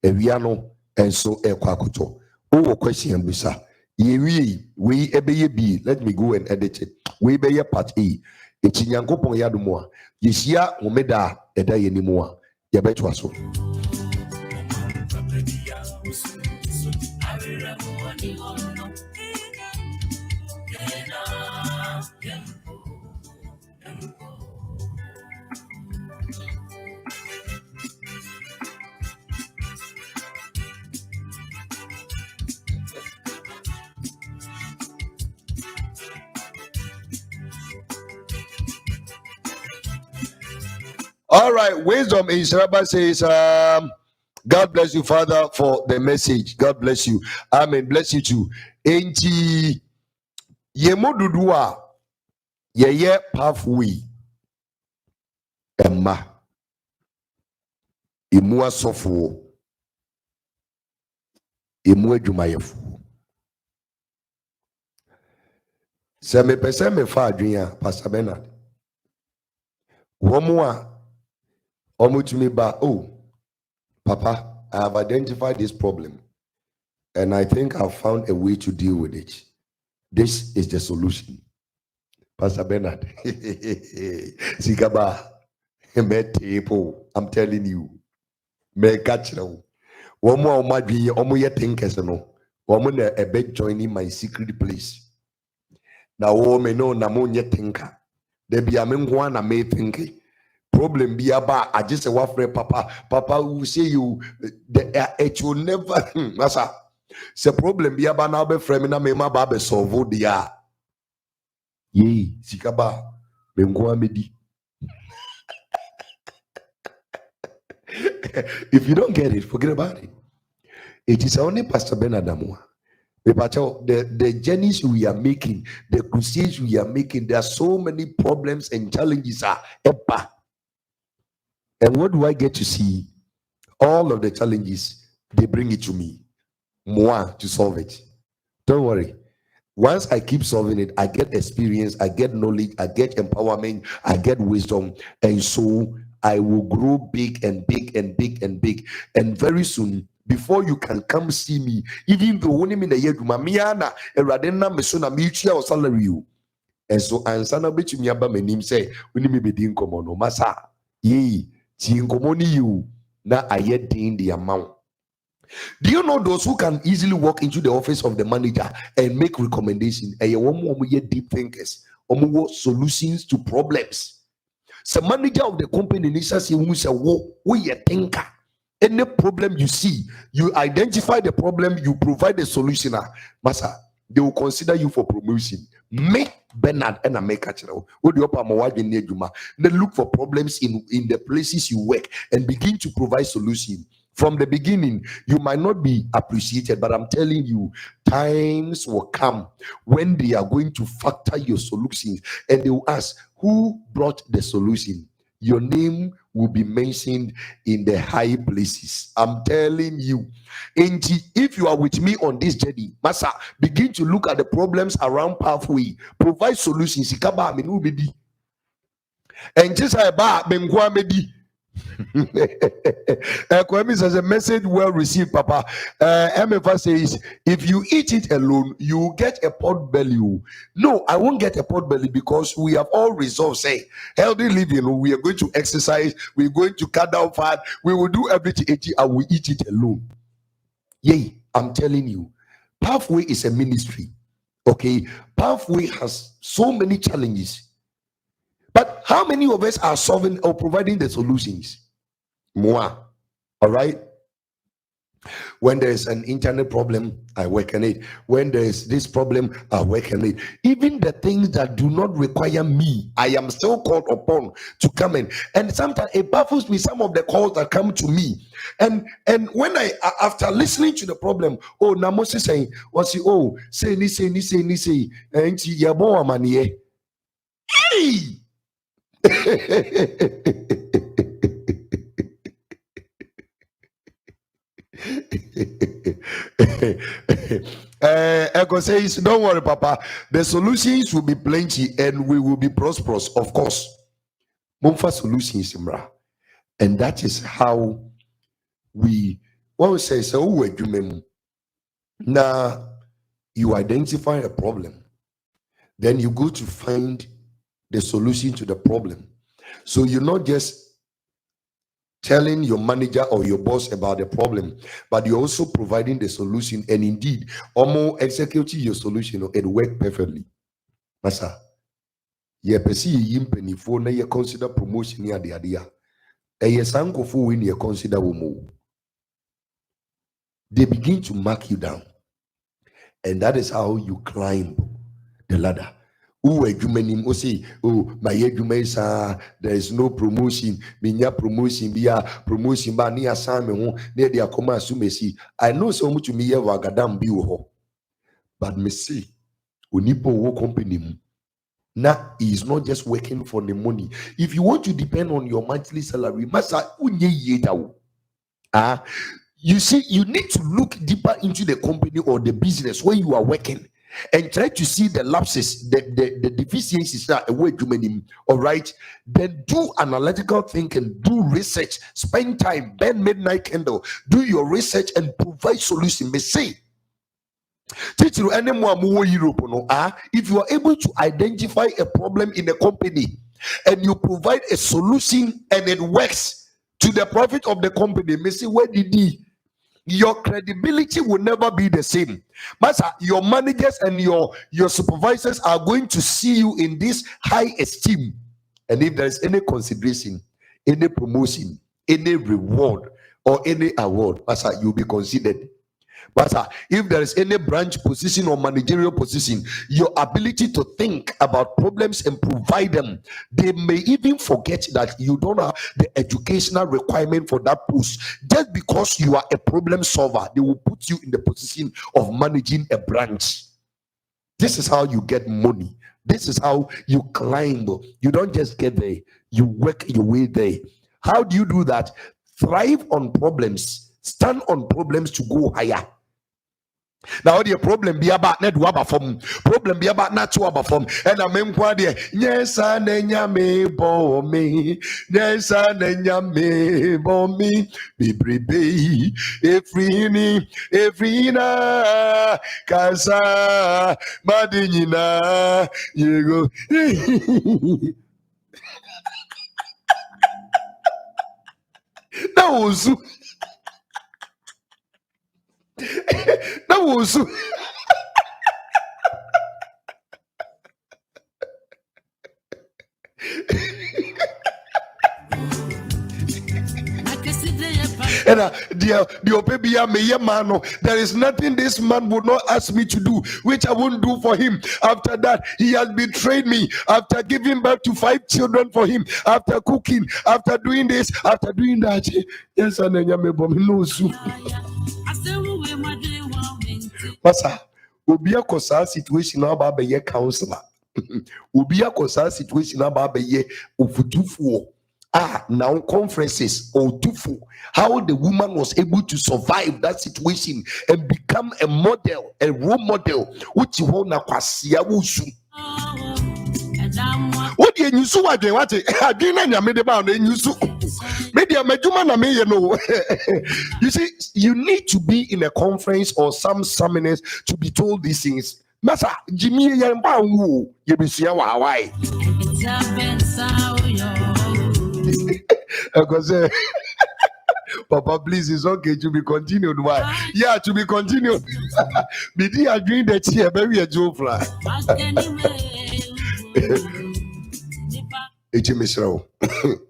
ewiano enso ekwakoto. O question bisa. We ebeye B. Let me go and edit it. We be part A. Echinyankopon yadomwa. Yeshia omeda eda yenimwa. Yabetu aso. All right, wisdom in Shabbat says, God bless you, Father, for the message. God bless you. Amen. Bless you too. Enti yemodudua yeye pathway Emma imua sofo imua jumayefu. Se me pese me fa adwenya Pastor Bernard. Womoa omutumi ba Papa, I have identified this problem and I think I've found a way to deal with it. This is the solution. Pastor Bernard. Sikaba. I'm telling you. Me catch now. One more madri omo thinkers no. Woman a bed joining my secret place. Now woman no na mo thinker. There be a men na me thinking. Problem be about I just say what friend Papa will say you it will never masa. Se problem be about now be friend na me ma ba be solve dia. Ye sikaba me ngwa medi. If you don't get it, forget about it. It is only Pastor Bernard Amua. The journeys we are making, the crusades we are making, there are so many problems and challenges are epa. And what do I get to see? All of the challenges, they bring it to me. Moi to solve it. Don't worry. Once I keep solving it, I get experience, I get knowledge, I get empowerment, I get wisdom, and so I will grow big and big and big and big. And very soon, before you can come see me, even though only in the year Mamiana, a Radena Mesuna Michia or salary you. And so Ansana Bichimiaba Menim say, we need me be doing common, Massa. Ye, Tinkomoni you, now I yet in the amount. Do you know those who can easily walk into the office of the manager and make recommendations? And you deep thinkers, solutions to problems. The manager of the company needs to say, "We a thinker." Any problem you see, you identify the problem, you provide the solution. Masa, they will consider you for promotion. Make Bernard and a make They look for problems in the places you work and begin to provide solutions. From the beginning, you might not be appreciated, but I'm telling you, times will come when they are going to factor your solutions and they will ask, who brought the solution? Your name will be mentioned in the high places. I'm telling you. And if you are with me on this journey, Masa, begin to look at the problems around pathway, provide solutions. And just about Kwame says a message well received, Papa. MFA says if you eat it alone, you get a pot belly. No, I won't get a pot belly because we have all resolved. Say healthy living. We are going to exercise. We're going to cut down fat. We will do everything. I will eat it alone. Yay! I'm telling you, Pathway is a ministry. Okay, Pathway has so many challenges. But how many of us are solving or providing the solutions? Moi. All right. When there's an internet problem, I work on it. When there's this problem, I work on it. Even the things that do not require me, I am still called upon to come in. And sometimes it baffles me, some of the calls that come to me. And when I, after listening to the problem, oh, Namosi saying, what's he, oh, say, and yabo amaniye. Hey! Echo says, don't worry, Papa. The solutions will be plenty and we will be prosperous, of course. Mumfa solutions, Imra. And that is how we, when we say, so now you identify a problem, then you go to find the solution to the problem. So you're not just telling your manager or your boss about the problem, but you're also providing the solution, and indeed almost executing your solution. It worked perfectly. Masa, ye pesi yimpeni for na ye consider promotion ya de adia. E ye sanko for when ye consider womo. They begin to mark you down, and that is how you climb the ladder. Oh, my there is no promotion. Minya promotion, promotion, but near Simon, near the Akoma Sumesi. I know so much to me, Wagadam Biwo. But me see, Unipo wo company. Now, he is not just working for the money. If you want to depend on your monthly salary, Masa, you see, you need to look deeper into the company or the business where you are working, and try to see the lapses, the deficiencies that away too many. All right, then do analytical thinking, do research, spend time, burn midnight candle, do your research and provide solution. May say, if you are able to identify a problem in a company and you provide a solution and it works to the profit of the company, may say, where did he? Your credibility will never be the same. Master, your managers and your supervisors are going to see you in this high esteem. And if there is any consideration, any promotion, any reward, or any award, Master, you'll be considered. Master, if there is any branch position or managerial position, your ability to think about problems and provide them, they may even forget that you don't have the educational requirement for that post. Just because you are a problem solver, they will put you in the position of managing a branch. This is how you get money. This is how you climb. You don't just get there, you work your way there. How do you do that? Thrive on problems, stand on problems to go higher. Now the problem be about net waba from problem be about not to waba from and I mean what yes and me bo me yes and me bo me be brebe every na casa madinina you go that was that was and the baby man, there is nothing this man would not ask me to do which I won't do for him. After that, he has betrayed me after giving birth to 5 children for him, after cooking, after doing this, after doing that. Yes, and then Pastor, Ubia Kosa situation about be counselor. Ubia Kosa situation about be ufutufu. Now conferences or tufu. How the woman was able to survive that situation and become a model, a role model, which you want to wusu. What do you use? What do you You see, you need to be in a conference or some seminars to be told these things. Masa Jimmy Yambu, you be see why. Because Papa, please, it's okay to be continued. Why? Yeah, to be continued. Be the agreeing that here, baby, a joke fly. Eji Misrao.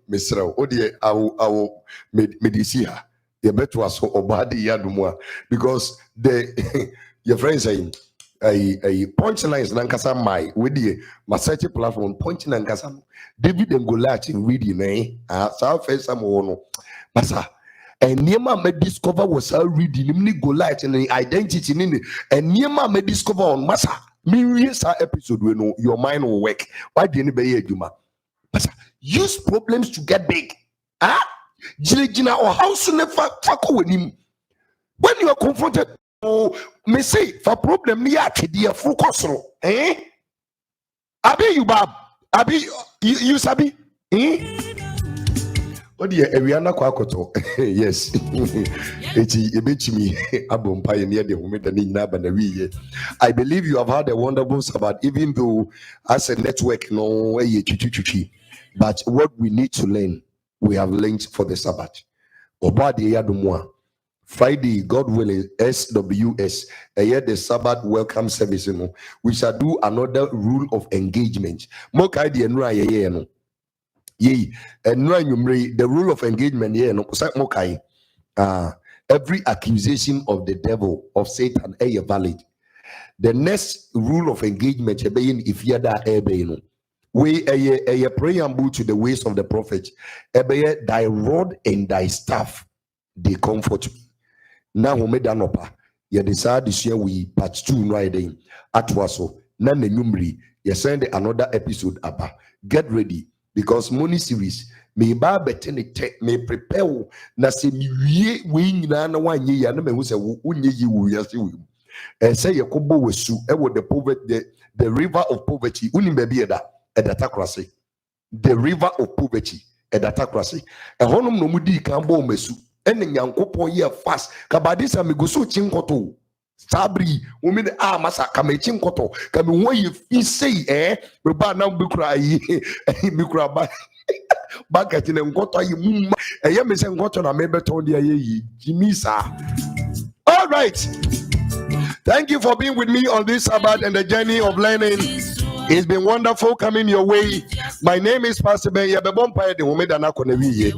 Misrao. Odi awo medisia. You better was so obadi yadumwa because the your friend saying a punchline nankasa my with the massage platform punchline nankasa David and Goliath in reading so first some no masa and Niema me discover was how reading him Goliath and the identity in and Niema me discover on masa me read episode we know your mind will work. Why didn't be juma masa use problems to get big Jina or house never fuck with him when you are confronted. Oh, me say for problem me dear focus Abi you bab Abi you sabi Oh dear Ariana Kwakoto yes eti ebechimi abompa ye near the woman na banawiye. I believe you have had a wonderful Sabbath even though as a network no but what we need to learn we have learned for the Sabbath. Obadi yadumwa Friday, God willing, SWS, the Sabbath welcome service. We shall do another rule of engagement. Mokai the no. Ye, and the rule of engagement, no, Mokai. Every accusation of the devil, of Satan, valid. The next rule of engagement, if yada no. We a preamble to the ways of the prophet. Thy rod and thy staff, they comfort me. Now we made an opera. You decide this year we part 2 riding at Waso. Now the numeri you send another episode up. Get ready because money series may ba betene may prepare na se we nyina na wan ye ya na me hu se unye yi wu ya se wu. Say yakobo wesu e wo the poverty the river of poverty unim be be da edatakrase. The river of poverty edatakrase. E honum no mudi kan bo mesu. And Yankopon ye fast. Kabadisa migusu chinkoto. Sabri, women masa kame chinkoto. Kame when you say we ba now bikra bikra ba back at in nkoto yi mumma. Eye me se nkoto na me beton dia ye jimisa. All right. Thank you for being with me on this Sabbath and the journey of learning. It's been wonderful coming your way. My name is Pastor Ben Yabebompa de women dana konewiye.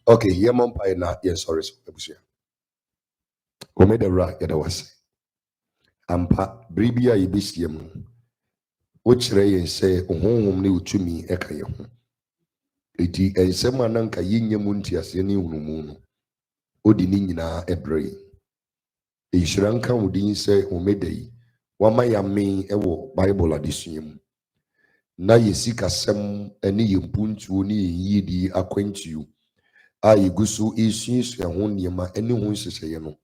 Okay, yeah, mom pie na yes, sorry, we made the right that was ampa bribia ibisium which ray say home new to me eka ho eti ensema nanka yinya munti aseni unumuno odi ni nyina ebre ehyiranka wodin say omedai wama yame ewo bible adisuum na yesika sem eni yempuntu ni yidi akwantu gusu isu ho niema eni ho hyehyeye no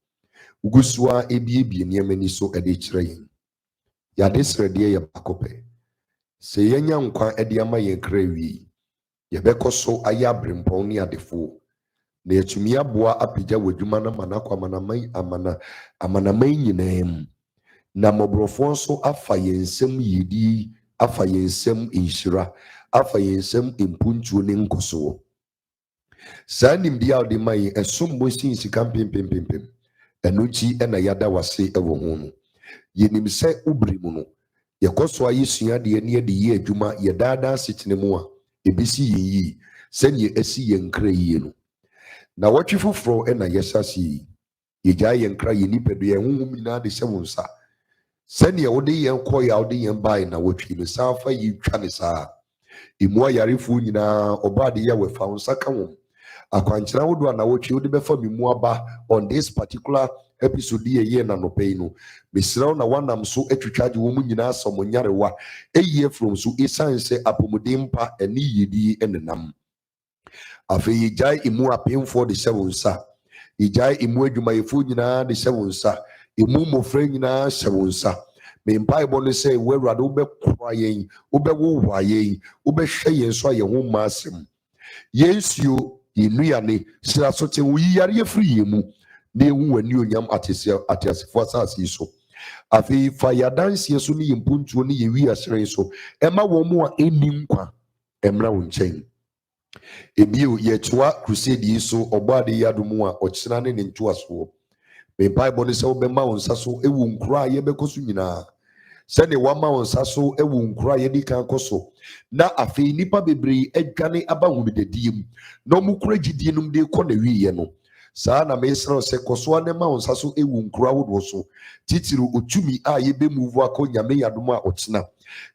gusu a ebiebie niema ni so ede kire yen ya desrede ye bakope se yenya nkwa ede ama yen krawi ye bekoso aya brempon ni adefo na etumi aboa apija wadwuma na manakwa amanaman nyinam na mobrofo nso afa yensem yidi afa yensem inshira afa yensem impuntuo ne nkoso sanim dia odi mai esombo sinsi kampempempem enuchi ena yada wase ewo ho no yenim se ubrimu no yekoso ayesua de ne de ye adwuma ye dada setenemu a ebisi yi senye esi ye nkra yi no na watwe foforo ena yesasi ye gya ye nkra ye nipedo ye honhom ina de hyewonsa senye wode ye koya wode ye bai na watwe no safa yi twa ne saa emu ayarefo nyina obade ye we fa wonsa ka won akwankyera wodo na watwe wode befa mimu aba on this particular episode ye na no pay no mesiraw na wanam so atwitwaje wo mu nyina asomonyarewa eye from so esanse apomudimpa eni yedi enenam afi yijai imu apemfo de sewonsa yijai imu adwumayefo nyina de sewonsa imu mofre nyina sewonsa me Bible no say we rade wo be kwa yen wo be wo yen wo be hwe yen so aye ho masem yensuo yenuane sira so te wo yiyare afri yemu na ewu wani onyam atesefo asase so afi fayadanse so ni yimpuntuo ni yewi asere so ema wo mu a eni nkwa emra wo nchen ebio yetwa crusade yi so obade yadomu a okira ne ntoaso me Bible no say obema wo nsa so ewu nkura ye bekoso nyina Send a 1 month so a won't cry any can coso. Na afe nipa bebre edwane aba hu de diem. No mu kura gidinum de kɔ na wiye no. Saa na mesra se koso ne ma onsa so ewu nkura wodo so. Titiru otumi a yebe move akɔ nyame yadom a otena.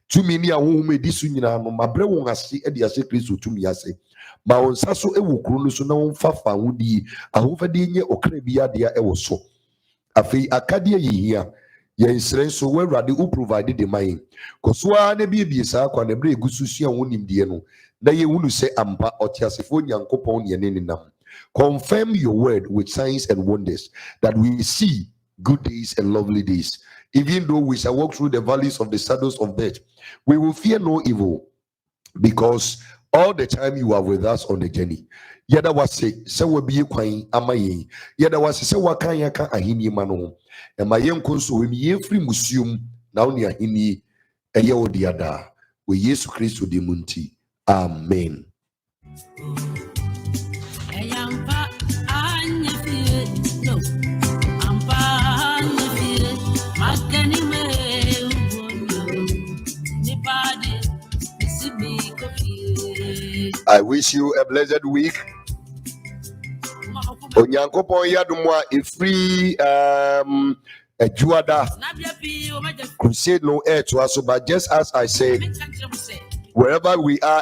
Tumi ni ahohom edi so nyina no mabre won ase e de ase Kristo tumi ase. Ma onsa so ewu kuro no so na won fafa hodi ahofade nye okra bia de a ewo so. Afi akade yehia yen sere so we Awurade who provide the mind. Kosoa na bia saa kwa na bre egususua wonim de no. Na ye hunu se ampa otiasefo nyankopɔn ne nenam. Confirm your word with signs and wonders that we see good days and lovely days. Even though we shall walk through the valleys of the shadows of death, we will fear no evil, because all the time you are with us on the journey. Yada wase se wabi kwan amaye. Yada wase se wakan yaka ahini mano. E ma yenko so we yefri museum na oni ahini eye odiada. We Yesu Kristo de munti. Amen. I wish you a blessed week. Onyankopon yadumwa free a juada crusade no air to us, but just as I say, wherever we are